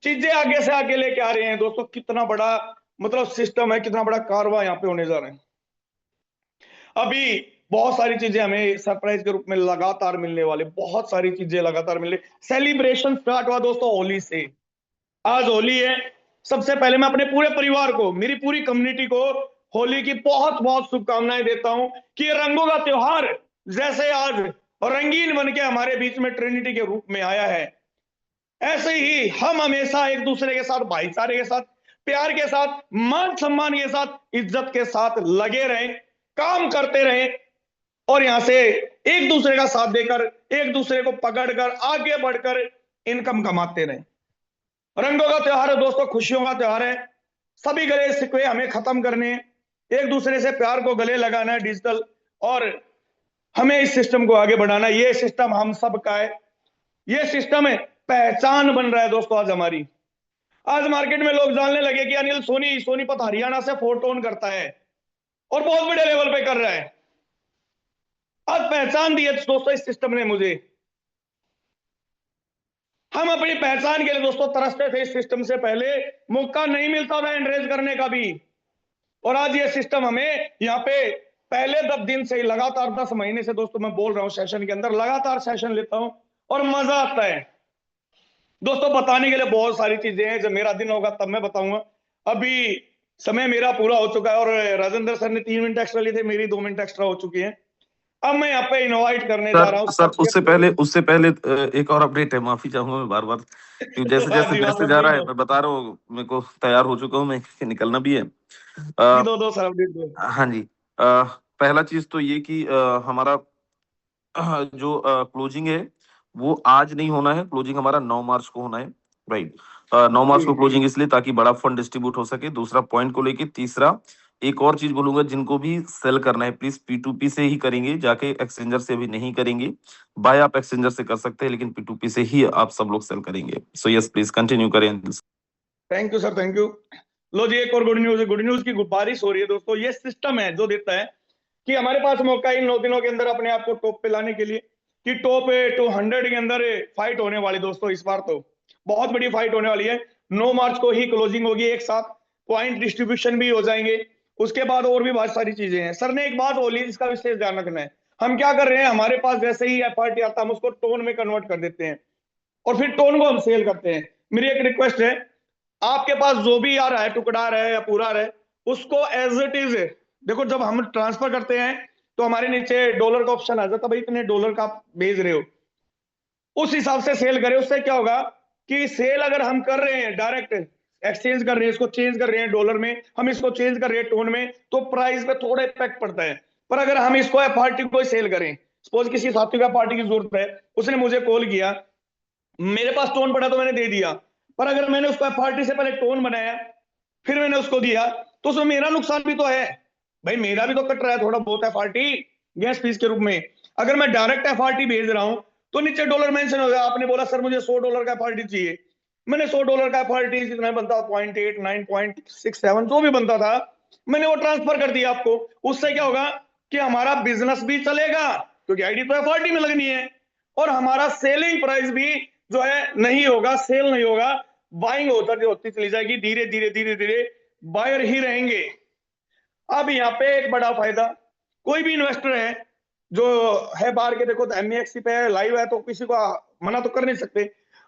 चीजें आगे से आगे लेके आ रहे हैं। दोस्तों कितना बड़ा मतलब सिस्टम है, कितना बड़ा कारवा यहाँ पे होने जा रहा है। अभी बहुत सारी चीजें हमें सरप्राइज के रूप में लगातार मिलने वाले, बहुत सारी चीजें लगातार मिलने। सेलिब्रेशन स्टार्ट हुआ दोस्तों होली से। आज होली है, सबसे पहले मैं अपने पूरे परिवार को, मेरी पूरी कम्युनिटी को होली की बहुत बहुत शुभकामनाएं देता हूं कि ये रंगों का त्योहार जैसे आज रंगीन बन के हमारे बीच में ट्रिनिटी के रूप में आया है, ऐसे ही हम हमेशा एक दूसरे के साथ भाईचारे के साथ, प्यार के साथ, मान सम्मान के साथ, इज्जत के साथ लगे रहें, काम करते रहें और यहां से एक दूसरे का साथ देकर, एक दूसरे को पकड़कर आगे बढ़कर इनकम कमाते रहें। रंगों का त्योहार है दोस्तों, खुशियों का त्योहार है। सभी गले शिकवे हमें खत्म करने हैं, एक दूसरे से प्यार को गले लगाना है डिजिटल, और हमें इस सिस्टम को आगे बढ़ाना है। ये सिस्टम हम सब का है, ये सिस्टम है, पहचान बन रहा है दोस्तों आज हमारी। आज मार्केट में लोग जानने लगे कि अनिल सोनीपत हरियाणा से फोटोन करता है और बहुत बड़े लेवल पे कर रहा है। आज पहचान दी है दोस्तों इस सिस्टम ने मुझे। हम अपनी पहचान के लिए दोस्तों तरसते थे, इस सिस्टम से पहले मौका नहीं मिलता था एंड्रेज करने का भी, और आज ये सिस्टम हमें यहाँ पे पहले 10 दिन से लगातार 10 महीने से दोस्तों मैं बोल रहा हूँ, सेशन के अंदर लगातार सेशन लेता हूं और मजा आता है। दोस्तों बताने के लिए बहुत सारी चीजें हैं, जब मेरा दिन होगा तब मैं बताऊंगा। अभी समय मेरा पूरा हो चुका है और राजेंद्र सर ने 3 मिनट एक्स्ट्रा लिए थे, मेरी 2 मिनट एक्स्ट्रा हो चुकी है। अब मैं यहाँ पे इनवाइट करने जा रहा हूँ सर उससे पहले एक और अपडेट है, माफी चाहूंगा मैं बार क्योंकि जैसे जा रहा है, मैं बता रहा हूँ, मेरे को तैयार हो चुका हूँ मैं, निकलना भी है। दो सर अपडेट दो। हाँ जी, पहला चीज तो ये कि हमारा जो क्लोजिंग है वो आज नहीं होना है। क्लोजिंग हमारा 9 मार्च को होना है, राइट। 9 मार्च को क्लोजिंग इसलिए ताकि बड़ा फंड डिस्ट्रीब्यूट हो सके। दूसरा पॉइंट को लेके। तीसरा एक और चीज बोलूंगा, जिनको भी सेल करना है प्लीज P2P से ही करेंगे, जाके एक्सचेंजर से भी नहीं करेंगे। बाय आप एक्सचेंजर से कर सकते हैं, लेकिन P2P से ही आप सब लोग सेल करेंगे। सो यस, प्लीज कंटिन्यू करें। Thank you sir, thank you. लो जी, एक और गुड न्यूज है। गुड न्यूज की बारिश हो रही है दोस्तों। ये सिस्टम है जो देता है कि हमारे पास मौका इन 9 दिनों के अंदर अपने आप को टॉप पे लाने के लिए, कि टॉप 200 के अंदर फाइट होने वाली दोस्तों। इस बार तो बहुत बड़ी फाइट होने वाली है। 9 मार्च को ही क्लोजिंग होगी, एक साथ पॉइंट डिस्ट्रीब्यूशन भी हो जाएंगे। उसके बाद और भी बहुत सारी चीजें हैं। सर ने एक बात बोली जिसका विशेष ध्यान रखना है। हम क्या कर रहे हैं, हमारे पास जैसे ही एफआरटी आता हम उसको टोन में कन्वर्ट कर देते हैं और फिर टोन को हम सेल करते हैं। मेरी एक रिक्वेस्ट है, आपके पास जो भी आ रहा है, टुकड़ा आ रहा है या पूरा आ रहा है, उसको एज इट इज देखो। जब हम ट्रांसफर करते हैं तो हमारे नीचे डॉलर का ऑप्शन आ जाता, भाई इतने डॉलर का आप भेज रहे हो, उस हिसाब से सेल करें। उससे क्या होगा कि सेल अगर हम कर रहे हैं डायरेक्ट एक्सचेंज कर रहे हैं, इसको चेंज कर रहे हैं डॉलर में, हम इसको चेंज कर रहे हैं टोन में, तो प्राइस पे थोड़ा इफेक्ट पड़ता है। पर अगर हम इसको एफआरटी को सेल करें, सपोज किसी साथी को पार्टी की जरूरत है, उसने मुझे कॉल किया, मेरे पास टोन पड़ा तो मैंने दे दिया। पर अगर मैंने उसको एफआरटी से पहले टोन बनाया फिर मैंने उसको दिया, तो उसमें मेरा नुकसान भी तो है। भाई मेरा भी तो कट रहा है थोड़ा बहुत एफआरटी गैस फीस के रूप में। अगर मैं डायरेक्ट एफआरटी भेज रहा हूं तो नीचे डॉलर मेंशन हो गया। आपने बोला सर मुझे $100 का एफआरटी चाहिए, मैंने $100 का एफआरटी जितना बनता 0.8 9 0.67 जो भी बनता था, मैंने वो ट्रांसफर कर दिया आपको। उससे क्या होगा कि हमारा बिजनेस भी चलेगा, क्योंकि आईडी तो एफआरटी में लगनी है, और हमारा सेलिंग प्राइस भी जो है नहीं होगा, सेल नहीं होगा, बाइंग होती चली जाएगी। धीरे धीरे धीरे धीरे बायर ही रहेंगे। अब यहाँ पे एक बड़ा फायदा, कोई भी इन्वेस्टर है जो है बाहर के, देखो एमएक्सी पे लाइव है तो किसी को मना तो कर नहीं सकते।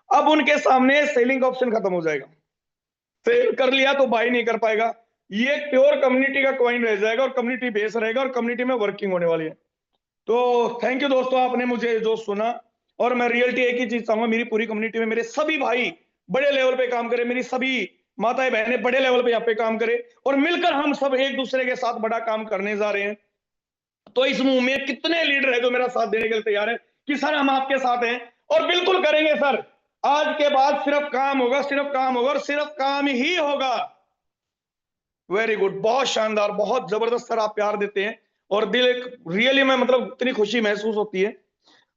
अब उनके सामने सेलिंग का ऑप्शन खत्म हो जाएगा। सेल कर लिया तो बाई नहीं कर पाएगा। ये प्योर कम्युनिटी का कॉइन रह जाएगा और कम्युनिटी बेस रहेगा और कम्युनिटी में वर्किंग होने वाली है। तो थैंक यू दोस्तों, आपने मुझे जो सुना। और मैं रियलिटी एक ही चीज चाहूंगा, मेरी पूरी कम्युनिटी में मेरे सभी भाई बड़े लेवल पे काम करें, मेरी सभी माताएं बहनें बड़े लेवल पे यहाँ पे काम करें, और मिलकर हम सब एक दूसरे के साथ बड़ा काम करने जा रहे हैं। तो इस मुंह में कितने लीडर है जो मेरा साथ देने के लिए तैयार है कि सर हम आपके साथ हैं और बिल्कुल करेंगे सर। आज के बाद सिर्फ काम होगा, सिर्फ काम होगा और सिर्फ काम ही होगा। वेरी गुड, बहुत शानदार, बहुत जबरदस्त सर, आप प्यार देते हैं और दिल एक रियली में मतलब इतनी खुशी महसूस होती है।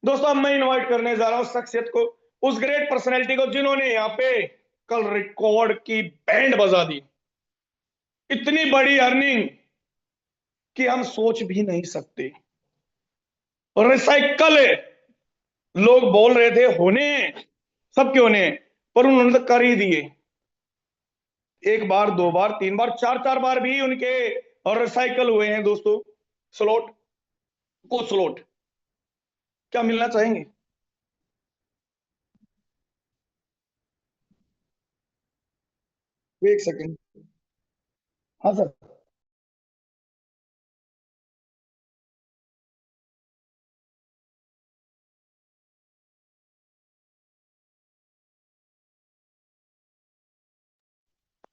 दोस्तों अब मैं इनवाइट करने जा रहा हूं शख्सियत को, उस ग्रेट पर्सनैलिटी को जिन्होंने यहाँ पे कल रिकॉर्ड की बैंड बजा दी। इतनी बड़ी अर्निंग कि हम सोच भी नहीं सकते। रिसाइकल लोग बोल रहे थे होने, सबके होने, पर उन्होंने तो कर ही दिए। एक बार, दो बार, तीन बार, चार चार बार भी उनके और रिसाइकल हुए हैं दोस्तों। स्लॉट को स्लॉट क्या मिलना चाहेंगे? एक सेकंड। हाँ सर।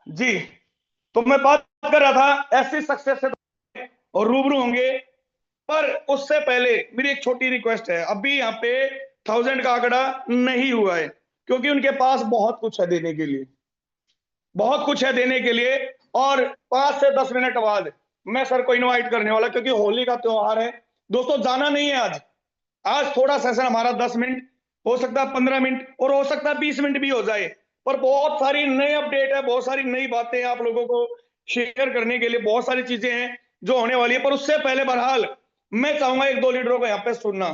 जी, तो मैं बात कर रहा था ऐसी सक्सेस से और रूबरू होंगे। पर उससे पहले मेरी एक छोटी रिक्वेस्ट है, अभी यहाँ पे 1000 का आंकड़ा नहीं हुआ है, क्योंकि उनके पास बहुत कुछ है देने के लिए, बहुत कुछ है देने के लिए। और 5 से 10 मिनट बाद मैं सर को इनवाइट करने वाला, क्योंकि होली का त्योहार है दोस्तों। जाना नहीं है आज। आज थोड़ा सेशन हमारा 10 मिनट, हो सकता है 15 मिनट, और हो सकता है 20 मिनट भी हो जाए। पर बहुत सारी नई अपडेट है, बहुत सारी नई बातें आप लोगों को शेयर करने के लिए, बहुत सारी चीजें हैं जो होने वाली है। पर उससे पहले बहरहाल मैं चाहूंगा एक दो लीडरों को यहाँ पे सुनना।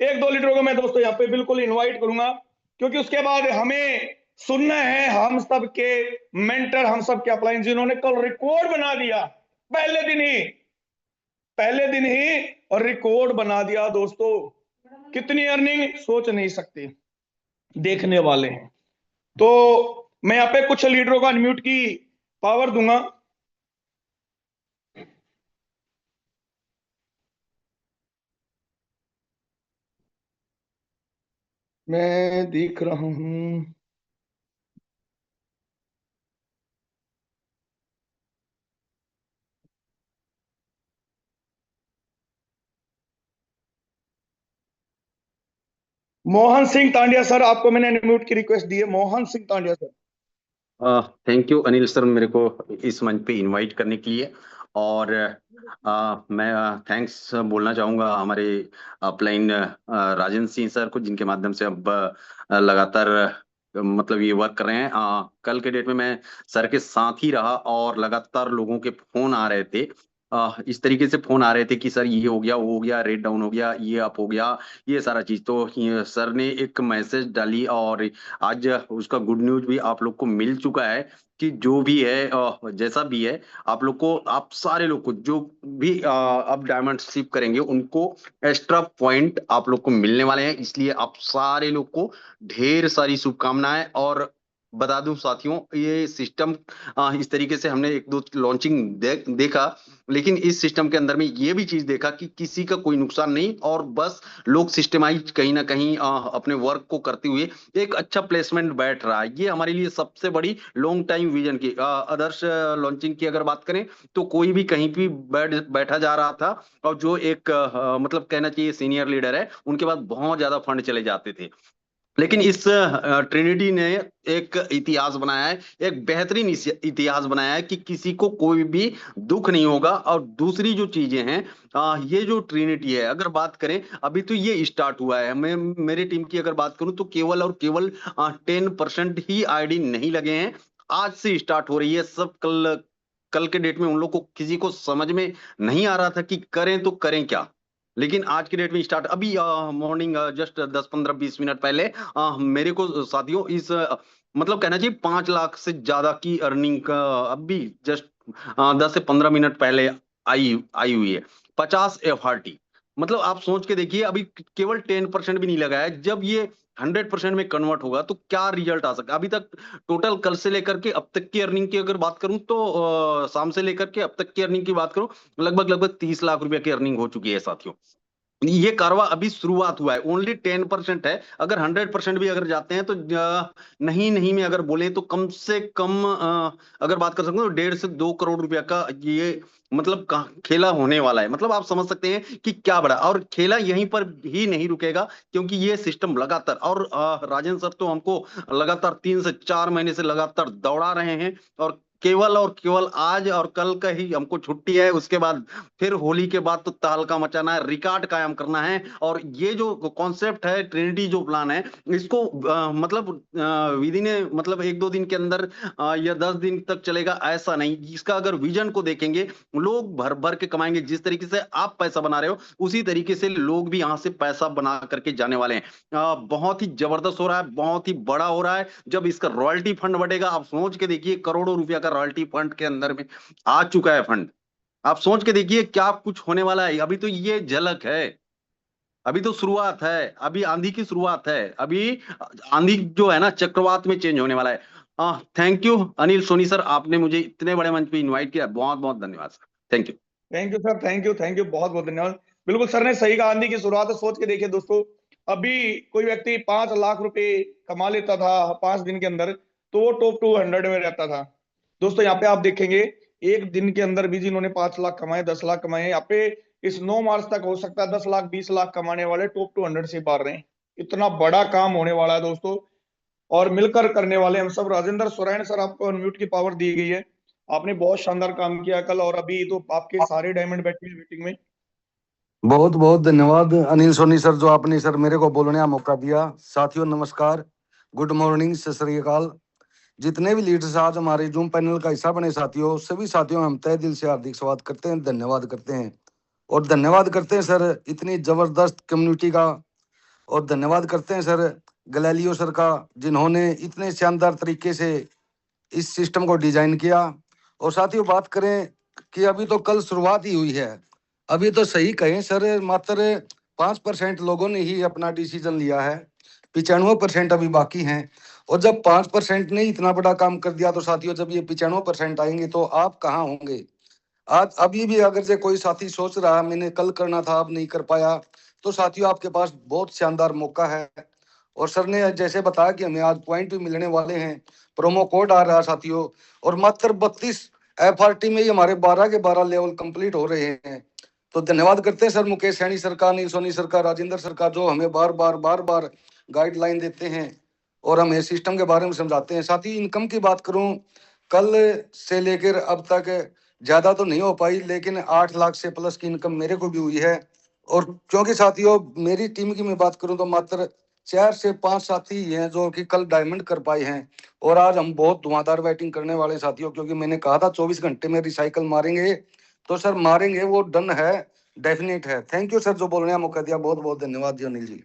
एक दो लीडरों को मैं दोस्तों यहाँ पे बिल्कुल इन्वाइट करूंगा, क्योंकि उसके बाद हमें सुनना है हम सब के मेंटर, हम सब के अपलाइन, जिन्होंने कल रिकॉर्ड बना दिया पहले दिन ही, पहले दिन ही, और रिकॉर्ड बना दिया दोस्तों। कितनी अर्निंग सोच नहीं सकते, देखने वाले हैं। तो मैं यहाँ पे कुछ लीडरों को अनम्यूट की पावर दूंगा। मैं देख रहा हूं। मोहन सिंह तांडिया सर, आपको मैंने अनम्यूट की रिक्वेस्ट दी है। Mohan Singh Tandia sir. Thank you Anil sir, मेरे को इस मंच पे इनवाइट करने के लिए। और मैं थैंक्स बोलना चाहूँगा हमारे अपलाइन राजन सिंह सर को, जिनके माध्यम से अब लगातार मतलब ये वर्क कर रहे हैं। कल के डेट में मैं सर के साथ ही रहा और लगातार लोगों के फोन आ रहे थे। इस तरीके से फोन आ रहे थे कि सर ये हो गया, वो हो गया, रेट डाउन हो गया, ये अप हो गया, ये सारा चीज। तो सर ने एक मैसेज डाली और आज उसका गुड न्यूज भी आप लोग को मिल चुका है कि जो भी है जैसा भी है, आप लोग को, आप सारे लोग को जो भी अब डायमंड शिप करेंगे उनको एक्स्ट्रा पॉइंट आप लोग को मिलने वाले हैं। इसलिए आप सारे लोग को ढेर सारी शुभकामनाएं। और बता दूं साथियों, ये सिस्टम इस तरीके से हमने एक दो लॉन्चिंग देखा, लेकिन इस सिस्टम के अंदर में ये भी चीज देखा कि किसी का कोई नुकसान नहीं, और बस लोग सिस्टमाइज कहीं ना कहीं अपने वर्क को करते हुए एक अच्छा प्लेसमेंट बैठ रहा है। ये हमारे लिए सबसे बड़ी लॉन्ग टाइम विजन की आदर्श लॉन्चिंग की अगर बात करें तो कोई भी कहीं भी बैठा जा रहा था, और जो एक मतलब कहना चाहिए सीनियर लीडर है, उनके पास बहुत ज्यादा फंड चले जाते थे। लेकिन इस ट्रिनिटी ने एक इतिहास बनाया है, एक बेहतरीन इतिहास बनाया है कि किसी को कोई भी दुख नहीं होगा। और दूसरी जो चीजें हैं, ये जो ट्रिनिटी है, अगर बात करें, अभी तो ये स्टार्ट हुआ है। मैं मेरी टीम की अगर बात करूं तो केवल और केवल 10% ही आईडी नहीं लगे हैं। आज से स्टार्ट हो रही है सब। कल कल के डेट में उन लोग को किसी को समझ में नहीं आ रहा था कि करें तो करें क्या, लेकिन आज की डेट में स्टार्ट। अभी मॉर्निंग जस्ट 10-15-20 मिनट पहले मेरे को साथियों इस मतलब कहना चाहिए 5 लाख से ज्यादा की अर्निंग का अभी जस्ट 10 से 15 मिनट पहले आई आई हुई है। 50 FRT, मतलब आप सोच के देखिए, अभी केवल 10% भी नहीं लगा है। जब ये 100% में कन्वर्ट होगा तो क्या रिजल्ट आ सकता है। अभी तक टोटल कल से लेकर के अब तक की अर्निंग की अगर बात करूं तो शाम से लेकर के अब तक की अर्निंग की बात करूं, लगभग लगभग 30 लाख रुपए की अर्निंग हो चुकी है साथियों। ये कारवा अभी शुरुआत हुआ है, ओनली 10% है। अगर 100% भी अगर जाते हैं तो नहीं नहीं में अगर बोले तो कम से कम अगर बात कर सकते हो तो 1.5 से 2 करोड़ रुपया का ये मतलब खेला होने वाला है। मतलब आप समझ सकते हैं कि क्या बड़ा, और खेला यहीं पर ही नहीं रुकेगा, क्योंकि ये सिस्टम लगातार, और राजन सर तो हमको लगातार 3 से 4 महीने से लगातार दौड़ा रहे हैं। और केवल आज और कल का ही हमको छुट्टी है, उसके बाद फिर होली के बाद तो तहलका मचाना है, रिकॉर्ड कायम करना है। और ये जो कॉन्सेप्ट है, ट्रिनिटी जो प्लान है, इसको मतलब विधि ने मतलब 1-2 दिन के अंदर या 10 दिन तक चलेगा ऐसा नहीं। इसका अगर विजन को देखेंगे, लोग भर भर के कमाएंगे। जिस तरीके से आप पैसा बना रहे हो उसी तरीके से लोग भी यहाँ से पैसा बना करके जाने वाले हैं। बहुत ही जबरदस्त हो रहा है, बहुत ही बड़ा हो रहा है। जब इसका रॉयल्टी फंड बढ़ेगा, आप सोच के देखिए, करोड़ों रुपया का रॉयल्टी फंड के अंदर में आ चुका है फंड। आप सोच के देखिए क्या कुछ होने वाला है। अभी तो ये झलक है, अभी तो शुरुआत है, अभी आंधी की शुरुआत है। अभी आंधी जो है ना, चक्रवात में चेंज होने वाला है। Thank you Anil Soni sir, आपने मुझे इतने बड़े मंच पे इनवाइट किया, बहुत बहुत धन्यवाद sir. Thank you. Thank you sir, thank you, thank you, बहुत बहुत धन्यवाद। बिल्कुल सर ने सही कहा, आंधी की शुरुआत है। सोच के देखिए दोस्तों, अभी कोई व्यक्ति 5 लाख रुपए कमा लेता था 5 दिन के अंदर, तो वो टॉप 200 में रहता था। दोस्तों यहाँ पे आप देखेंगे, एक दिन के अंदर भी जिन्होंने 5 लाख कमाए, 10 लाख कमाए, यहाँ पे इस 9 मार्च तक हो सकता है 10 लाख 20 लाख कमाने वाले टॉप 200 से बाहर रहे हैं। इतना बड़ा काम होने वाला है दोस्तों, और मिलकर करने वाले हम सब। राजेंद्र सोरेन सर, आपको अनम्यूट की पावर दी गई है। आपने बहुत शानदार काम किया कल, और अभी तो आपके सारे डायमंड बैठे हैं मीटिंग में। बहुत बहुत धन्यवाद अनिल सोनी सर, जो आपने सर मेरे को बोलने का मौका दिया। साथियों नमस्कार, गुड मॉर्निंग, सत श्री अकाल। जितने भी लीडर्स आज हमारे जूम पैनल का हिस्सा बने साथियों, सभी साथियों हम तहे दिल से हार्दिक स्वागत करते हैं, धन्यवाद करते हैं। और धन्यवाद करते हैं सर इतनी जबरदस्त कम्युनिटी का, और धन्यवाद करते हैं सर गलेलियो सर का, जिन्होंने इतने शानदार तरीके से इस सिस्टम को डिजाइन किया। और साथियों बात करें कि अभी तो कल शुरुआत ही हुई है, अभी तो सही कहें सर मात्र 5% लोगों ने ही अपना डिसीजन लिया है, 95% अभी बाकी हैं। और जब 5% ने इतना बड़ा काम कर दिया, तो साथियों जब ये 95% आएंगे तो आप कहाँ होंगे। आज अभी भी अगर से कोई साथी सोच रहा है मैंने कल करना था अब नहीं कर पाया, तो साथियों आपके पास बहुत शानदार मौका है। और सर ने जैसे बताया कि हमें आज पॉइंट भी मिलने वाले हैं, प्रोमो कोड आ रहा है साथियों, और मात्र 32 FRT में ही हमारे 12 के 12 लेवल कंप्लीट हो रहे हैं। तो धन्यवाद करते हैं सर मुकेश सैनी सर का, अनिल सोनी सर का, राजेंद्र सर का, जो हमें बार बार गाइडलाइन देते हैं और हमें सिस्टम के बारे में समझाते हैं। साथ ही इनकम की बात करूं, कल से लेकर अब तक ज्यादा तो नहीं हो पाई, लेकिन 8 लाख से प्लस की इनकम मेरे को भी हुई है। और क्योंकि साथियों मेरी टीम की मैं बात करूं तो मात्र 4 से 5 साथी ही हैं जो कि कल डायमंड कर पाए हैं। और आज हम बहुत धुआंधार बैटिंग करने वाले साथियों, क्योंकि मैंने कहा था 24 घंटे में रिसाइकल मारेंगे, तो सर मारेंगे, वो डन है, डेफिनेट है। थैंक यू सर जो बोलने का मौका दिया, बहुत बहुत धन्यवाद जी Anil ji.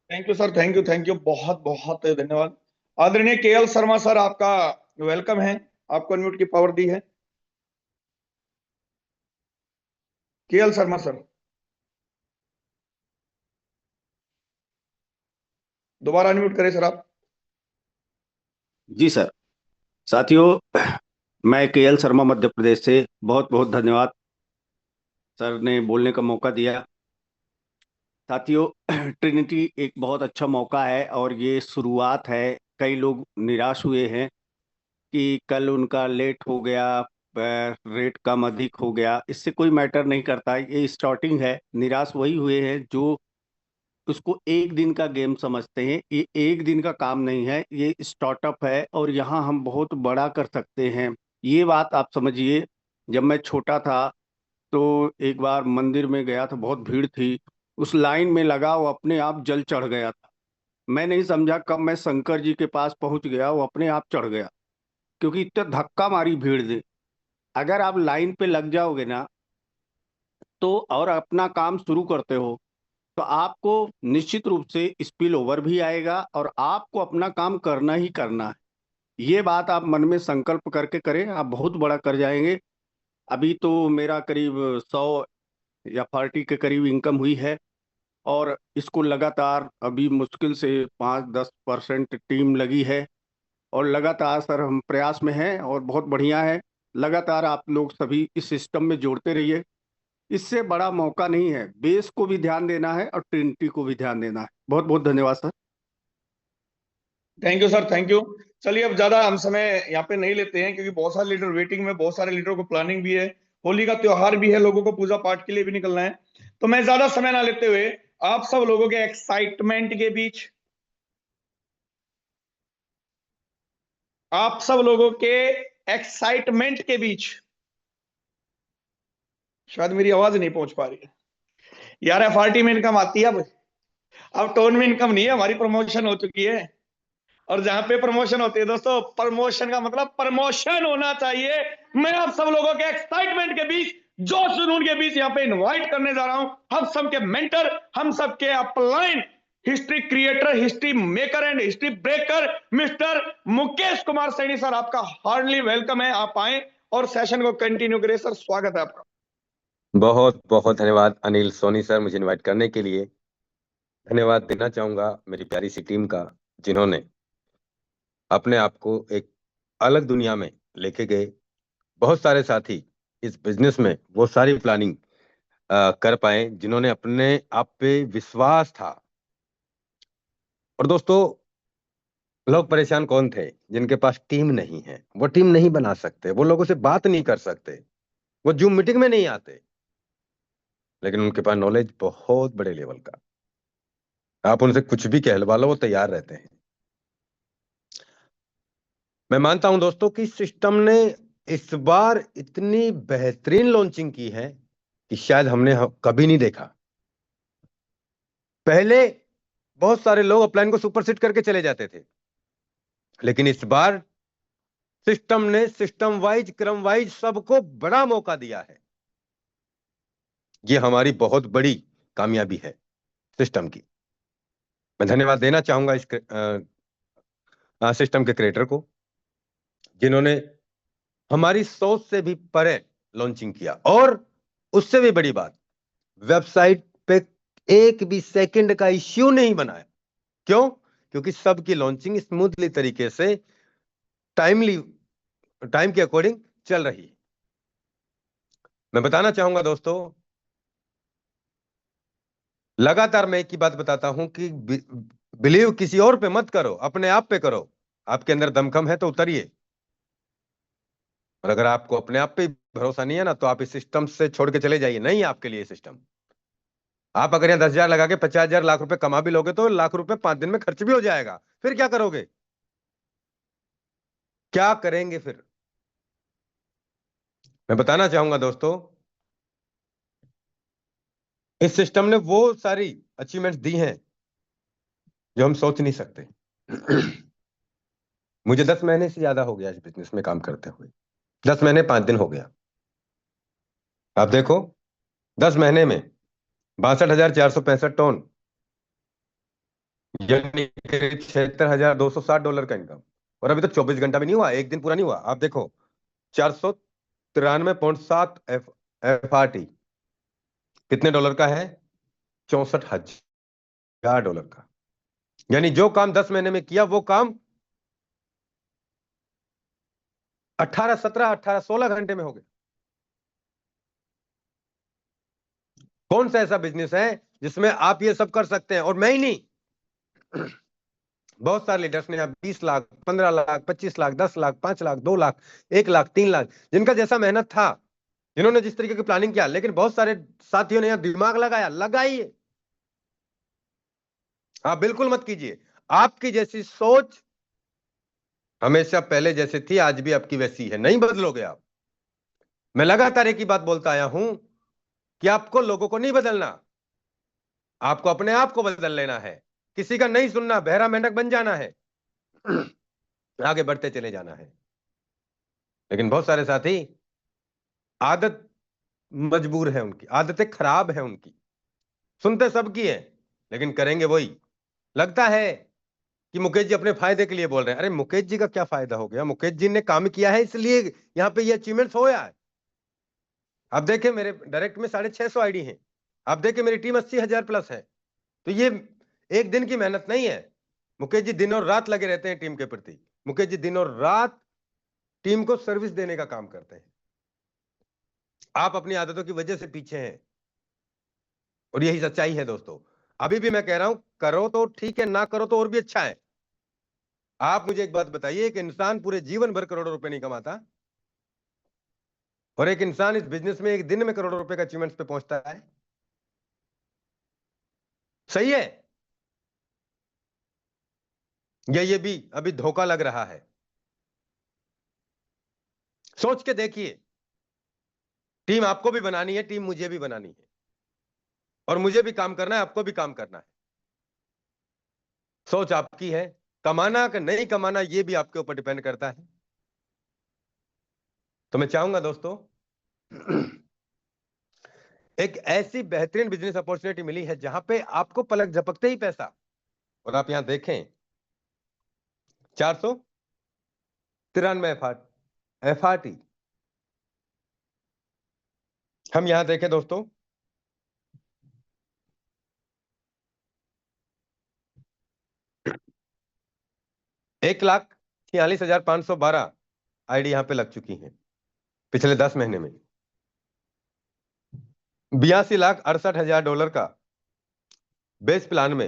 Thank you sir, thank you, बहुत बहुत धन्यवाद। आदरणीय केएल शर्मा सर, आपका वेलकम है, आपको अनम्यूट की पावर दी है। केएल शर्मा सर, दोबारा अनम्यूट करें सर आप। जी सर। साथियों, मैं केएल शर्मा मध्य प्रदेश से, बहुत बहुत धन्यवाद सर ने बोलने का मौका दिया। साथियों, ट्रिनिटी एक बहुत अच्छा मौका है और ये शुरुआत है। कई लोग निराश हुए हैं कि कल उनका लेट हो गया, रेट कम अधिक हो गया, इससे कोई मैटर नहीं करता। ये स्टार्टिंग है। निराश वही हुए हैं जो उसको एक दिन का गेम समझते हैं। ये एक दिन का काम नहीं है, ये स्टार्टअप है और यहाँ हम बहुत बड़ा कर सकते हैं। ये बात आप समझिए। जब मैं छोटा था तो एक बार मंदिर में गया था, बहुत भीड़ थी, उस लाइन में लगा, वो अपने आप जल चढ़ गया था। मैं नहीं समझा कब मैं शंकर जी के पास पहुंच गया, वो अपने आप चढ़ गया, क्योंकि इतना धक्का मारी भीड़ ने। अगर आप लाइन पे लग जाओगे ना तो और अपना काम शुरू करते हो तो आपको निश्चित रूप से स्पिल ओवर भी आएगा और आपको अपना काम करना ही करना है। ये बात आप मन में संकल्प करके करें, आप बहुत बड़ा कर जाएंगे। अभी तो मेरा करीब 100 या 40 के करीब इनकम हुई है और इसको लगातार अभी मुश्किल से 5-10% टीम लगी है और लगातार सर हम प्रयास में हैं और बहुत बढ़िया है। लगातार आप लोग सभी इस सिस्टम में जोड़ते रहिए। इससे बड़ा मौका नहीं है। बेस को भी ध्यान देना है और ट्रिनिटी को भी ध्यान देना है। बहुत बहुत धन्यवाद sir. Thank you sir, thank you. चलिए अब ज्यादा हम समय यहाँ पे नहीं लेते हैं, क्योंकि बहुत सारे लीडर वेटिंग में, बहुत सारे लीडरों को प्लानिंग भी है, होली का त्योहार भी है, लोगों को पूजा पाठ के लिए भी निकलना है। तो मैं ज्यादा समय ना लेते हुए आप सब लोगों के एक्साइटमेंट के बीच, आप सब लोगों के एक्साइटमेंट के बीच, शायद मेरी आवाज नहीं पहुंच पा रही है यार। एफआरटी में इनकम आती है अब टोन में इनकम नहीं है, हमारी प्रमोशन हो चुकी है। और जहां पे प्रमोशन होती है दोस्तों, प्रमोशन का मतलब प्रमोशन होना चाहिए। मैं आप सब लोगों के एक्साइटमेंट के बीच, जोश जुनून के बीच यहाँ पे इनवाइट करने जा रहा हूं हम सबके मेंटर, हम सबके upline history creator, history maker and history breaker mister Mukesh Kumar Saini sir. आपका हार्डली वेलकम है, आप आए और सेशन को कंटिन्यू करें सर। स्वागत है आपका। बहुत बहुत धन्यवाद अनिल सोनी सर, मुझे इनवाइट करने के लिए। धन्यवाद देना चाहूंगा मेरी प्यारी सी टीम का, जिन्होंने अपने आप को एक अलग दुनिया में लेके गए। बहुत सारे साथी इस बिजनेस में वो सारी प्लानिंग कर पाए जिन्होंने अपने आप पे विश्वास था। और दोस्तों, लोग परेशान कौन थे? जिनके पास टीम नहीं है, वो टीम नहीं बना सकते, वो लोगों से बात नहीं कर सकते, वो जूम मीटिंग में नहीं आते, लेकिन उनके पास नॉलेज बहुत बड़े लेवल का। आप उनसे कुछ भी कहलवा लो, वो तैयार रहते हैं। मैं मानता हूं दोस्तों कि सिस्टम ने इस बार इतनी बेहतरीन लॉन्चिंग की है कि शायद हमने कभी नहीं देखा। पहले बहुत सारे लोग अपलाइन को सुपरसीड करके चले जाते थे, लेकिन इस बार सिस्टम ने सिस्टम वाइज, क्रम वाइज सबको बड़ा मौका दिया है। ये हमारी बहुत बड़ी कामयाबी है सिस्टम की। मैं धन्यवाद देना चाहूंगा इस सिस्टम के क्रिएटर को, जिन्होंने हमारी सोच से भी परे लॉन्चिंग किया। और उससे भी बड़ी बात, वेबसाइट पे एक भी सेकंड का इश्यू नहीं बनाया। क्यों? क्योंकि सबकी लॉन्चिंग स्मूथली तरीके से टाइम के अकॉर्डिंग चल रही है। मैं बताना चाहूंगा दोस्तों, लगातार मैं एक ही बात बताता हूं कि बिलीव किसी और पे मत करो, अपने आप पे करो। आपके अंदर दमखम है तो उतरिए, और अगर आपको अपने आप पे भरोसा नहीं है ना, तो आप इस सिस्टम से छोड़ के चले जाइए। नहीं आपके लिए सिस्टम। आप अगर यहाँ 10,000 लगा के 50,000 लाख रुपए कमा भी लोगे तो लाख रुपए 5 दिन में खर्च भी हो जाएगा। फिर क्या करोगे, क्या करेंगे फिर? मैं बताना चाहूंगा दोस्तों, इस सिस्टम ने वो सारी अचीवमेंट्स दी हैं जो हम सोच नहीं सकते। मुझे 10 महीने से ज्यादा हो गया इस बिजनेस में काम करते हुए, 10 महीने 5 दिन हो गया। आप देखो 10 महीने में 62,465 टन, यानी करीब $76,260 का इनकम। और अभी तो 24 घंटा भी नहीं हुआ, एक दिन पूरा नहीं हुआ। आप देखो 493.7 FRT कितने डॉलर का है? $64,000 का। यानी जो काम 10 महीने में किया वो काम 18, 17, 18, 16 घंटे में हो गया। कौन सा ऐसा बिजनेस है जिसमें आप ये सब कर सकते हैं और मैं ही नहीं? बहुत सारे लीडर्स ने 20 लाख, 15 लाख, 25 लाख, 10 लाख, 5 लाख, 2 लाख, 1 लाख, 3 लाख, जिनका जैसा मेहनत था, जिन्होंने जिस तरीके की प्लानिंग किया। लेकिन बहुत सारे साथियों ने यहां दिमाग लगाया, लगाइए। आप बिल्कुल मत कीजिए। आपकी जैसी सोच हमेशा पहले जैसे थी, आज भी आपकी वैसी है, नहीं बदलोगे आप। मैं लगातार एक ही बात बोलता आया हूं कि आपको लोगों को नहीं बदलना, आपको अपने आप को बदल लेना है। किसी का नहीं सुनना, बहरा मेंढक बन जाना है, आगे बढ़ते चले जाना है। लेकिन बहुत सारे साथी आदत मजबूर है, उनकी आदतें खराब है उनकी, सुनते सबकी है लेकिन करेंगे वही। लगता है कि मुकेश जी अपने फायदे के लिए बोल रहे हैं। अरे मुकेश जी का क्या फायदा हो गया? मुकेश जी ने काम किया है इसलिए यहां पे ये अचीवमेंट्स होया है। आप देखें मेरे डायरेक्ट में 650 आईडी हैं, आप देखें मेरी टीम 80,000 प्लस है। तो ये एक दिन की मेहनत नहीं है। मुकेश जी दिन और रात लगे रहते हैं टीम के प्रति। मुकेश जी दिन और रात टीम को सर्विस देने का काम करते हैं। आप अपनी आदतों की वजह से पीछे हैं और यही सच्चाई है दोस्तों। अभी भी मैं कह रहा हूं, करो तो ठीक है, ना करो तो और भी अच्छा है। आप मुझे एक बात बताइए, एक इंसान पूरे जीवन भर करोड़ों रुपए नहीं कमाता और एक इंसान इस बिजनेस में एक दिन में करोड़ों रुपए का अचीवमेंट्स पे पहुंचता है। सही है या ये भी अभी धोखा लग रहा है? सोच के देखिए। टीम आपको भी बनानी है, टीम मुझे भी बनानी है, और मुझे भी काम करना है, आपको भी काम करना है। सोच आपकी है, कमाना कि नहीं कमाना ये भी आपके ऊपर डिपेंड करता है। तो मैं चाहूंगा दोस्तों, एक ऐसी बेहतरीन बिजनेस अपॉर्चुनिटी मिली है जहां पे आपको पलक झपकते ही पैसा, और आप यहां देखें 493 FRT। हम यहां देखें दोस्तों, $1,46,512 आईडी यहां पे लग चुकी हैं पिछले 10 महीने में। $82,68,000 का बेस प्लान में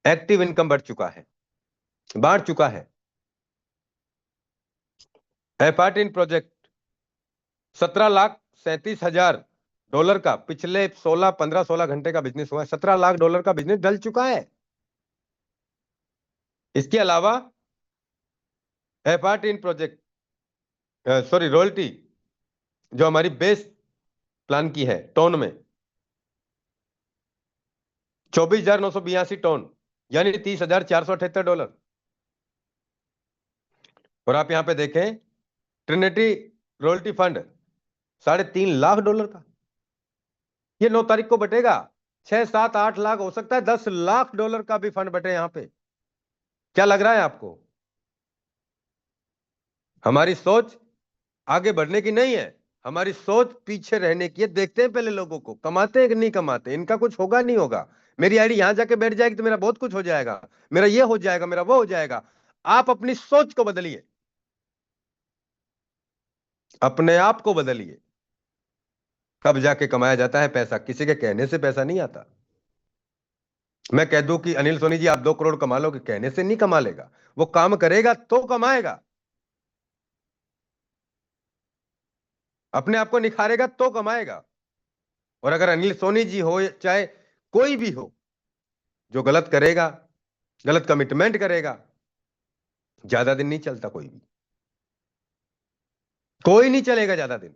एक्टिव इनकम बढ़ चुका है। FRT इन प्रोजेक्ट $17,37,000 का पिछले 15-16 घंटे का बिजनेस हुआ है। $17 लाख का बिजनेस डल चुका है। इसके अलावा FRT इन प्रोजेक्ट रॉयल्टी जो हमारी बेस प्लान की है टोन में $24,982 टोन, यानी $30,478। और आप यहां पे देखें ट्रिनिटी रॉयल्टी फंड $3.5 लाख का। ये 9 तारीख को बटेगा। 6, 7, 8 लाख हो सकता है, $10 लाख का भी फंड बटे यहां पे। क्या लग रहा है आपको? हमारी सोच आगे बढ़ने की नहीं है, हमारी सोच पीछे रहने की है। देखते हैं पहले लोगों को कमाते हैं कि नहीं कमाते, इनका कुछ होगा नहीं होगा। मेरी आईडी यहां जाके बैठ जाएगी तो मेरा बहुत कुछ हो जाएगा, मेरा ये हो जाएगा, मेरा वो हो जाएगा। आप अपनी सोच को बदलिए, अपने आप को बदलिए, तब जाके कमाया जाता है पैसा। किसी के कहने से पैसा नहीं आता। मैं कह दूं कि अनिल सोनी जी आप 2 करोड़ कमा लोगे, कहने से नहीं कमा लेगा, वो काम करेगा तो कमाएगा, अपने आप को निखारेगा तो कमाएगा। और अगर अनिल सोनी जी हो चाहे कोई भी हो जो गलत करेगा, गलत कमिटमेंट करेगा, ज्यादा दिन नहीं चलता, कोई नहीं चलेगा ज्यादा दिन।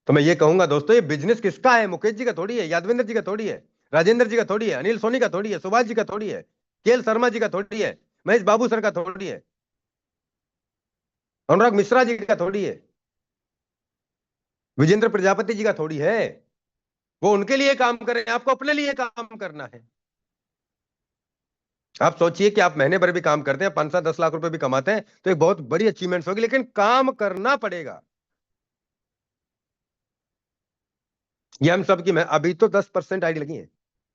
तो मैं ये कहूंगा दोस्तों, ये बिजनेस किसका है? मुकेश जी का थोड़ी है, यादवेंद्र जी का थोड़ी है, राजेंद्र जी का थोड़ी है, अनिल सोनी का थोड़ी है, सुभाष जी का थोड़ी है, केएल शर्मा जी का थोड़ी है, महेश बाबू सर का थोड़ी है, अनुराग मिश्रा जी का थोड़ी है, विजेंद्र प्रजापति जी का थोड़ी है। वो उनके लिए काम करें, आपको अपने लिए काम करना है। आप सोचिए कि आप महीने भर भी काम करते हैं, 5-7-10 लाख रुपए भी कमाते हैं, तो एक बहुत बड़ी अचीवमेंट होगी, लेकिन काम करना पड़ेगा। ये हम सब की, मैं अभी तो 10% आईडी लगी है,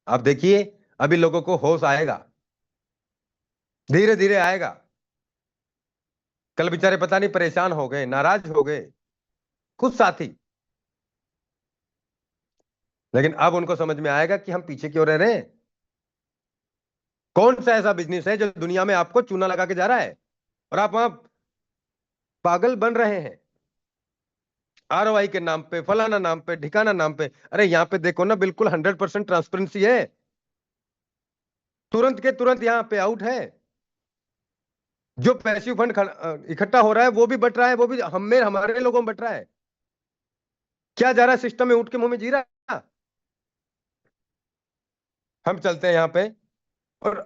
आप देखिए अभी लोगों को होश आएगा, धीरे धीरे आएगा। कल बेचारे पता नहीं परेशान हो गए, नाराज हो गए कुछ साथी, लेकिन अब उनको समझ में आएगा कि हम पीछे क्यों रह रहे हैं। कौन सा ऐसा बिजनेस है जो दुनिया में आपको चूना लगा के जा रहा है और आप वहां पागल बन रहे हैं आरओआई के नाम पे, फलाना नाम पे, ठिकाना नाम पे। अरे यहाँ पे देखो ना, बिल्कुल 100% ट्रांसपेरेंसी है, तुरंत के तुरंत यहाँ पे आउट है। जो पैसिव फंड इकट्ठा हो रहा है वो भी बट रहा है, वो भी हमारे लोगों में बट रहा है। क्या जा रहा है सिस्टम में, उठ के मुंह में जी रहा। हम चलते हैं यहाँ पे और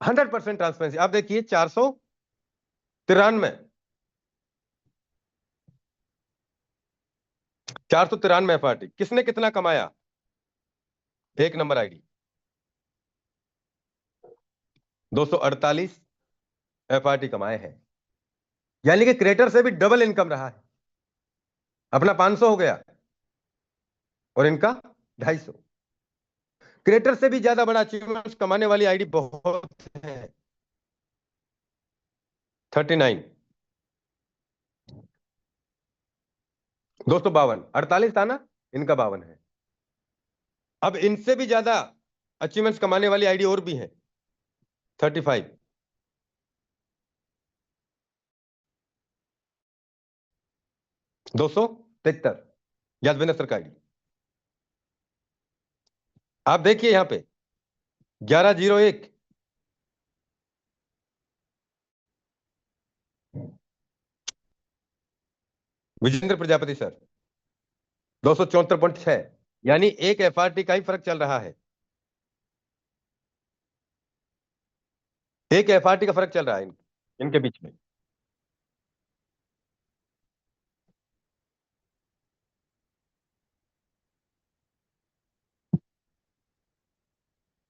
100% ट्रांसपेरेंसी। आप देखिए 493 FRT, किसने कितना कमाया? एक नंबर आईडी 248 FRT कमाए हैं, यानी कि क्रिएटर से भी डबल इनकम रहा है। अपना 500 हो गया और इनका 250। क्रिएटर से भी ज्यादा बड़ा अचीवमेंट कमाने वाली आईडी बहुत है, 39, 252, 48 था ना, इनका 52 है। अब इनसे भी ज्यादा अचीवमेंट्स कमाने वाली आईडी और भी है, 35, 273 यादवेंद्र सर का आईडी। आप देखिए यहां पे 1101 विजेंद्र प्रजापति सर, 274.6, यानी एक FRT का ही फर्क चल रहा है, एक FRT का फर्क चल रहा है इनके बीच में।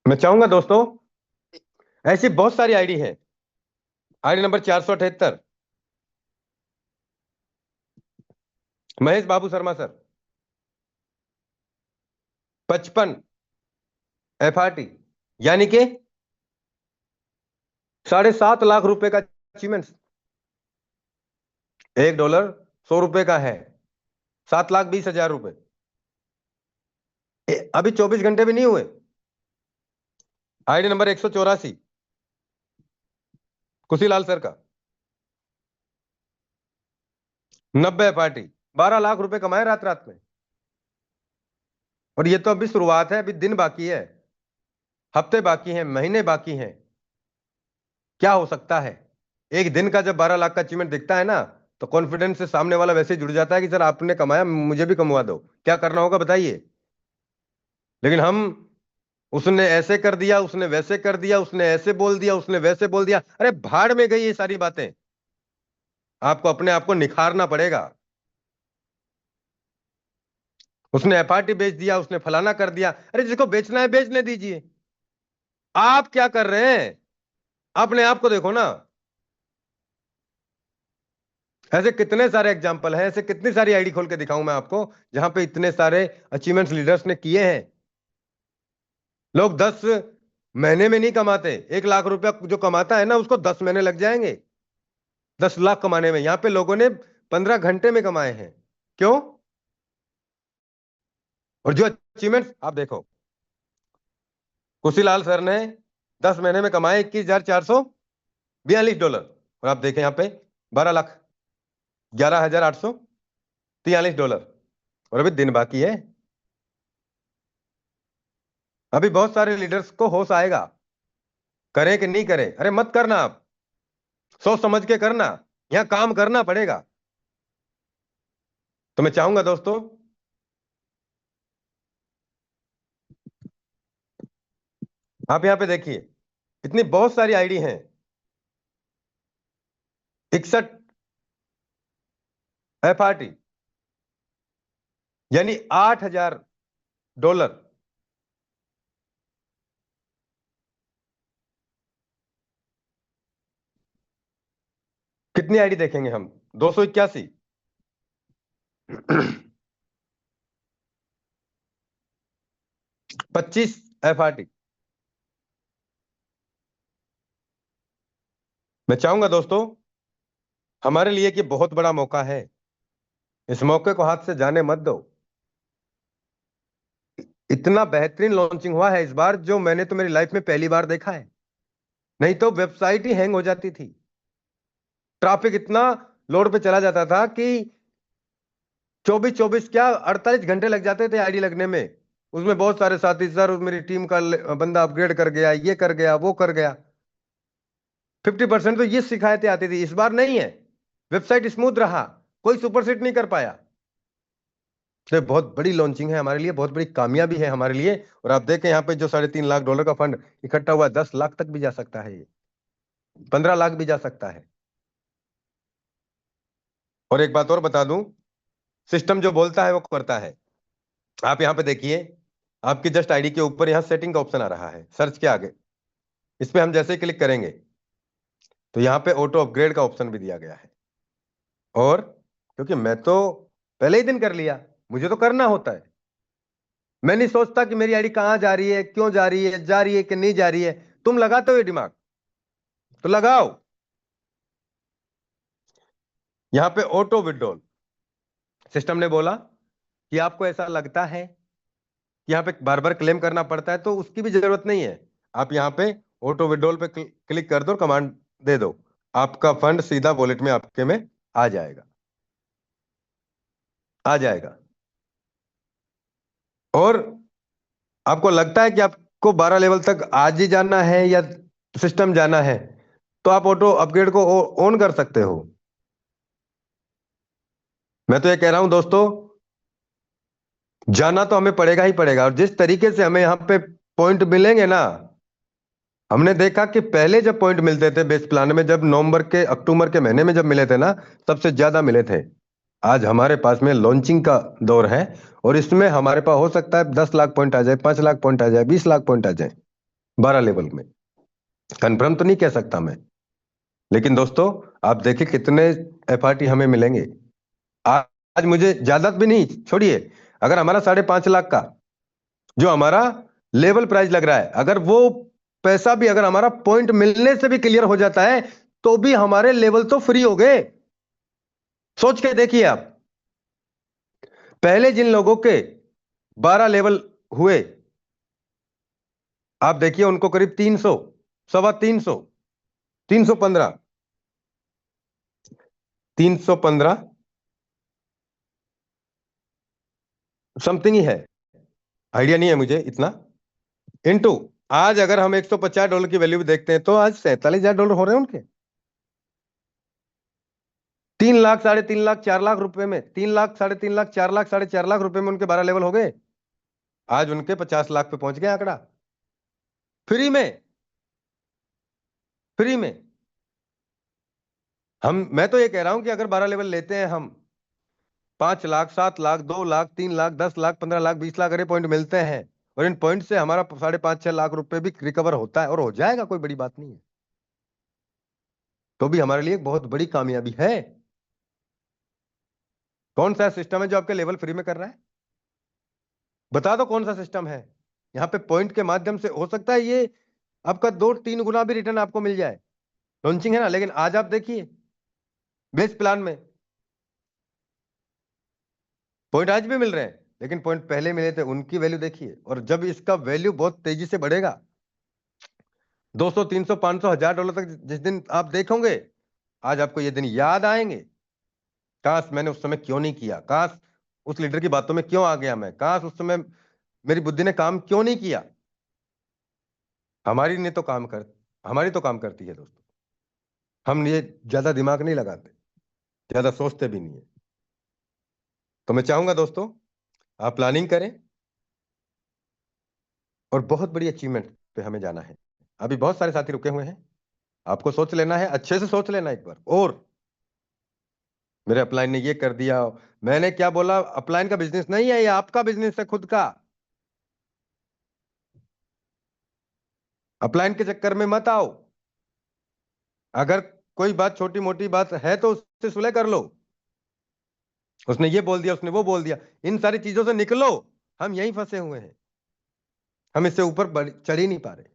मैं चाहूंगा दोस्तों, ऐसी बहुत सारी आईडी है। आईडी नंबर 478 महेश बाबू शर्मा सर, 55 FRT, यानी कि $7.5 लाख रुपए का अचीवमेंट। $1 100 रुपए का है, 7,20,000 रुपए। अभी 24 घंटे भी नहीं हुए। आईडी नंबर 184 कुशीलाल सर का, 90 FRT, 12 लाख रुपए कमाए रात रात में। और ये तो अभी शुरुआत है, अभी दिन बाकी है, हफ्ते बाकी हैं, महीने बाकी हैं। क्या हो सकता है? एक दिन का जब 12 लाख का अचीवमेंट दिखता है ना, तो कॉन्फिडेंस से सामने वाला वैसे ही जुड़ जाता है कि सर आपने कमाया, मुझे भी कमवा दो, क्या करना होगा बताइए। लेकिन हम, उसने ऐसे कर दिया, उसने वैसे कर दिया, उसने ऐसे बोल दिया, उसने वैसे बोल दिया, अरे भाड़ में गई ये सारी बातें। आपको अपने आप को निखारना पड़ेगा। उसने FRT बेच दिया, उसने फलाना कर दिया, अरे जिसको बेचना है बेचने दीजिए। आप क्या कर रहे हैं? अपने आप को देखो ना। ऐसे कितने सारे एग्जाम्पल हैं, ऐसे कितनी सारी आईडी खोल के दिखाऊं मैं आपको जहां पे इतने सारे अचीवमेंट्स लीडर्स ने किए हैं। लोग 10 महीने में नहीं कमाते, 1 लाख रुपया जो कमाता है ना उसको 10 महीने लग जाएंगे 10 लाख कमाने में। यहां पे लोगों ने 15 घंटे में कमाए हैं। क्यों? और जो अचीवमेंट्स आप देखो, कुशीलाल सर ने 10 महीने में कमाए $21,442, और आप देखें यहाँ पे 12 लाख $11,843, और अभी दिन बाकी है। अभी बहुत सारे लीडर्स को होश आएगा, करें कि नहीं करें। अरे मत करना, आप सोच समझ के करना, यहां काम करना पड़ेगा। तो मैं चाहूंगा दोस्तों, आप यहां पे देखिए, इतनी बहुत सारी आईडी हैं, 61 FRT, यानी $8,000। कितनी आईडी देखेंगे हम? 281। 25 FRT। मैं चाहूंगा दोस्तों, हमारे लिए कि बहुत बड़ा मौका है, इस मौके को हाथ से जाने मत दो। इतना बेहतरीन लॉन्चिंग हुआ है इस बार, जो मैंने तो मेरी लाइफ में पहली बार देखा है। नहीं तो वेबसाइट ही हैंग हो जाती थी, ट्रैफिक इतना लोड पे चला जाता था कि 24 क्या 48 घंटे लग जाते थे आईडी लगने में। उसमें बहुत सारे साथी, सर मेरी टीम का बंदा अपग्रेड कर गया, ये कर गया, वो कर गया। 50% तो ये शिकायतें आती थी। इस बार नहीं है, वेबसाइट स्मूथ रहा, कोई सुपरसीट नहीं कर पाया। तो ये बहुत बड़ी लॉन्चिंग है हमारे लिए, बहुत बड़ी कामयाबी है हमारे लिए। और आप देखें यहाँ पे जो $3.5 लाख का फंड इकट्ठा हुआ, 10 लाख तक भी जा सकता है, ये 15 लाख भी जा सकता है। और एक बात और बता दूं, सिस्टम जो बोलता है वो करता है। आप यहाँ पे देखिए, आपकी जस्ट आईडी के ऊपर यहाँ सेटिंग का ऑप्शन आ रहा है, सर्च के आगे। इस पे हम जैसे ही क्लिक करेंगे तो यहाँ पे ऑटो अपग्रेड का ऑप्शन भी दिया गया है। और क्योंकि मैं तो पहले ही दिन कर लिया, मुझे तो करना होता है। मैं नहीं सोचता कि मेरी आईडी कहां जा रही है, क्यों जा रही है कि नहीं जा रही है। तुम लगाते हो ये दिमाग, तो लगाओ। यहां पे ऑटो विड्रॉल सिस्टम ने बोला कि आपको ऐसा लगता है कि यहाँ पे बार बार क्लेम करना पड़ता है, तो उसकी भी जरूरत नहीं है। आप यहाँ पे ऑटो विड्रॉल पे क्लिक कर दो, कमांड दे दो, आपका फंड सीधा वॉलेट में आपके में आ जाएगा, आ जाएगा। और आपको लगता है कि आपको 12 लेवल तक आज ही जाना है या सिस्टम जाना है, तो आप ऑटो अपग्रेड को ऑन कर सकते हो। मैं तो ये कह रहा हूं दोस्तों, जाना तो हमें पड़ेगा ही पड़ेगा। और जिस तरीके से हमें यहाँ पे पॉइंट मिलेंगे ना, हमने देखा कि पहले जब पॉइंट मिलते थे बेस प्लान में, जब नवंबर के अक्टूबर के महीने में जब मिले थे ना, सबसे ज्यादा मिले थे। आज हमारे पास में लॉन्चिंग का दौर है, और इसमें हमारे पास हो सकता है 10 लाख पॉइंट आ जाए, 5 लाख पॉइंट आ जाए, 20 लाख पॉइंट आ जाए 12 लेवल में। कंफर्म तो नहीं कह सकता मैं, लेकिन दोस्तों आप देखिए कितने FRT हमें मिलेंगे। आज मुझे ज्यादा भी नहीं, छोड़िए, अगर हमारा 5.5 लाख का जो हमारा लेवल प्राइस लग रहा है, अगर वो पैसा भी अगर हमारा पॉइंट मिलने से भी क्लियर हो जाता है, तो भी हमारे लेवल तो फ्री हो गए। सोच के देखिए आप, पहले जिन लोगों के 12 लेवल हुए, आप देखिए उनको करीब 300, 325, 315, 315 समथिंग ही है, आइडिया नहीं है मुझे इतना। इनटू आज अगर हम $150 की वैल्यू भी देखते हैं, तो आज $47,000 हो रहे हैं उनके। 3 लाख, 3.5 लाख, 4 लाख रुपए में, 3 लाख, 3.5 लाख, 4 लाख, 4.5 लाख रुपए में उनके 12 लेवल हो गए। आज उनके 50 लाख पे पहुंच गया आंकड़ा, फ्री में, फ्री में। मैं तो ये कह रहा हूं कि अगर 12 लेवल लेते हैं हम, 5 लाख, 7 लाख, 2 लाख, 3 लाख, 10 लाख, 15 लाख, 20 लाख अरे पॉइंट मिलते हैं, और इन पॉइंट से हमारा 5.5-6 लाख रुपए भी रिकवर होता है, और हो जाएगा, कोई बड़ी बात नहीं है, तो भी हमारे लिए एक बहुत बड़ी कामयाबी है। कौन सा सिस्टम है जो आपके लेवल फ्री में कर रहा है? बता दो कौन सा सिस्टम है। यहाँ पे पॉइंट के माध्यम से हो सकता है ये आपका 2-3 गुना भी रिटर्न आपको मिल जाए, लॉन्चिंग है ना। लेकिन आज आप देखिए बेस प्लान में पॉइंट आज भी मिल रहे हैं, लेकिन पॉइंट पहले मिले थे उनकी वैल्यू देखिए। और जब इसका वैल्यू बहुत तेजी से बढ़ेगा, 200, 300, 500, $1,000 तक जिस दिन आप देखोगे, आज आपको ये दिन याद आएंगे, काश मैंने उस समय क्यों नहीं किया, काश उस लीडर की बातों में क्यों आ गया मैं, काश उस समय मेरी बुद्धि ने काम क्यों नहीं किया। हमारी तो काम करती है दोस्तों। हम ये ज्यादा दिमाग नहीं लगाते, ज्यादा सोचते भी नहीं है। तो मैं चाहूंगा दोस्तों, आप प्लानिंग करें और बहुत बड़ी अचीवमेंट पे हमें जाना है। अभी बहुत सारे साथी रुके हुए हैं, आपको सोच लेना है, अच्छे से सोच लेना एक बार। और मेरे अपलाइन ने ये कर दिया, मैंने क्या बोला, अपलाइन का बिजनेस नहीं है, ये आपका बिजनेस है खुद का। अपलाइन के चक्कर में मत आओ। अगर कोई बात, छोटी मोटी बात है तो उससे सुलह कर लो। उसने ये बोल दिया, उसने वो बोल दिया, इन सारी चीजों से निकलो। हम यहीं फंसे हुए हैं, हम इससे ऊपर चढ़ ही नहीं पा रहे।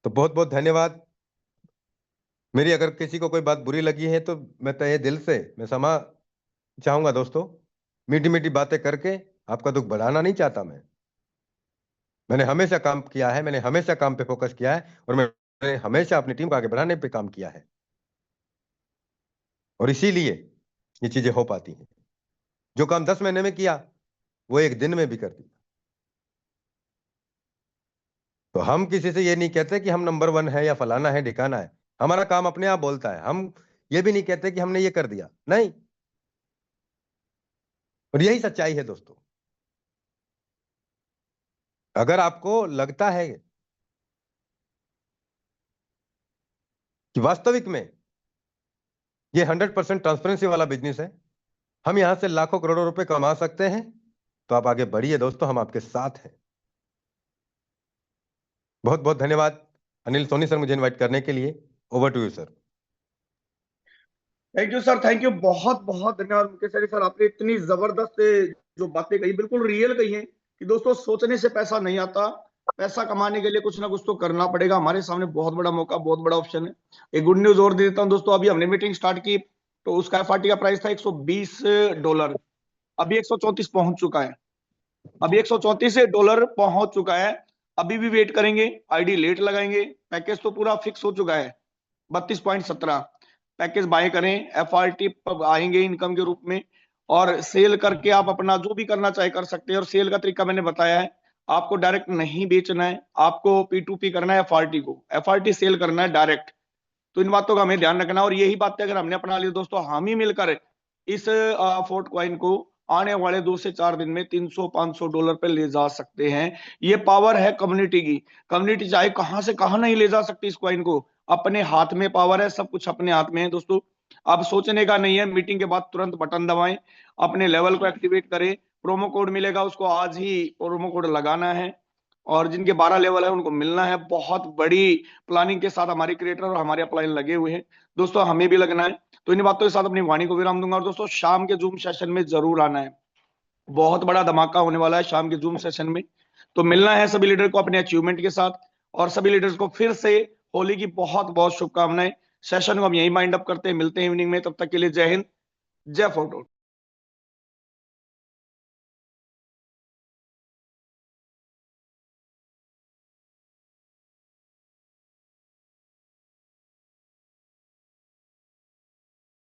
तो बहुत बहुत धन्यवाद। मेरी अगर किसी को कोई बात बुरी लगी है तो मैं तहे दिल से मैं क्षमा चाहूंगा दोस्तों। मीठी मीठी बातें करके आपका दुख बढ़ाना नहीं चाहता मैंने हमेशा काम किया है, मैंने हमेशा काम पे फोकस किया है, और मैंने हमेशा अपनी टीम को आगे बढ़ाने पे काम किया है, और इसीलिए ये चीजें हो पाती हैं। जो काम 10 महीने में किया वो एक दिन में भी कर दिया। तो हम किसी से ये नहीं कहते कि हम नंबर 1 है या फलाना है ढिकाना है। हमारा काम अपने आप बोलता है। हम ये भी नहीं कहते कि हमने ये कर दिया, नहीं। और यही सच्चाई है दोस्तों। अगर आपको लगता है कि वास्तविक में ये 100% ट्रांसपेरेंसी वाला बिजनेस है, हम यहां से लाखों करोड़ों रुपए कमा सकते हैं, तो आप आगे बढ़िए दोस्तों, हम आपके साथ हैं। बहुत बहुत धन्यवाद अनिल सोनी सर, मुझे इनवाइट करने के लिए। Over to you sir. Thank you sir, thank you, बहुत बहुत धन्यवाद मुकेश सर। आपने इतनी जबरदस्त जो बातें कही, बिल्कुल रियल कही है कि दोस्तों सोचने से पैसा नहीं आता, पैसा कमाने के लिए कुछ ना कुछ तो करना पड़ेगा। हमारे सामने बहुत बड़ा मौका, बहुत बड़ा ऑप्शन है। एक गुड न्यूज और दे देता हूं दोस्तों। अभी हमने मीटिंग स्टार्ट की तो उसका एफआरटी का प्राइस था $120, अभी 134 पहुंच चुका है। अभी $134 पहुंच चुका है। अभी भी वेट करेंगे, आईडी लेट लगाएंगे। पैकेज तो पूरा फिक्स हो चुका है 32.17। पैकेज बाय करें, एफआरटी आएंगे इनकम के रूप में, और सेल करके आप अपना जो भी करना चाहे कर सकते हैं। और सेल का तरीका मैंने बताया है, आपको डायरेक्ट नहीं बेचना है, आपको P2P करना है। एफआरटी सेल करना है डायरेक्ट। तो इन बातों का हमें ध्यान रखना। और यही बातें अगर हमने अपना ली दोस्तों, हम ही मिलकर इस फोर्ट कॉइन को आने वाले 2 से 4 दिन में $300-500 पे ले जा सकते हैं। ये पावर है कम्युनिटी की। कम्युनिटी चाहे कहां से कहां नहीं ले जा सकती इस कॉइन को। अपने हाथ में पावर है, सब कुछ अपने हाथ में है दोस्तों। अब सोचने का नहीं है, मीटिंग के बाद तुरंत बटन दबाएं, अपने लेवल को एक्टिवेट करें। प्रोमो कोड मिलेगा, उसको आज ही प्रोमो कोड लगाना है। और जिनके 12 लेवल है उनको मिलना है। बहुत बड़ी प्लानिंग के साथ हमारे क्रिएटर और हमारे अपलाइन लगे हुए हैं दोस्तों, हमें भी लगना है। तो इन बातों के साथ अपनी वाणी को विराम दूंगा। और दोस्तों शाम के जूम सेशन में जरूर आना है, बहुत बड़ा धमाका होने वाला है शाम के जूम सेशन में। तो मिलना है सभी लीडर को अपने अचीवमेंट के साथ। और सभी लीडर्स को फिर से होली की बहुत बहुत शुभकामनाएं। सेशन को हम यही माइंड अप करते हैं, मिलते हैं इवनिंग में। तब तक के लिए जय हिंद, जय फोर्ट।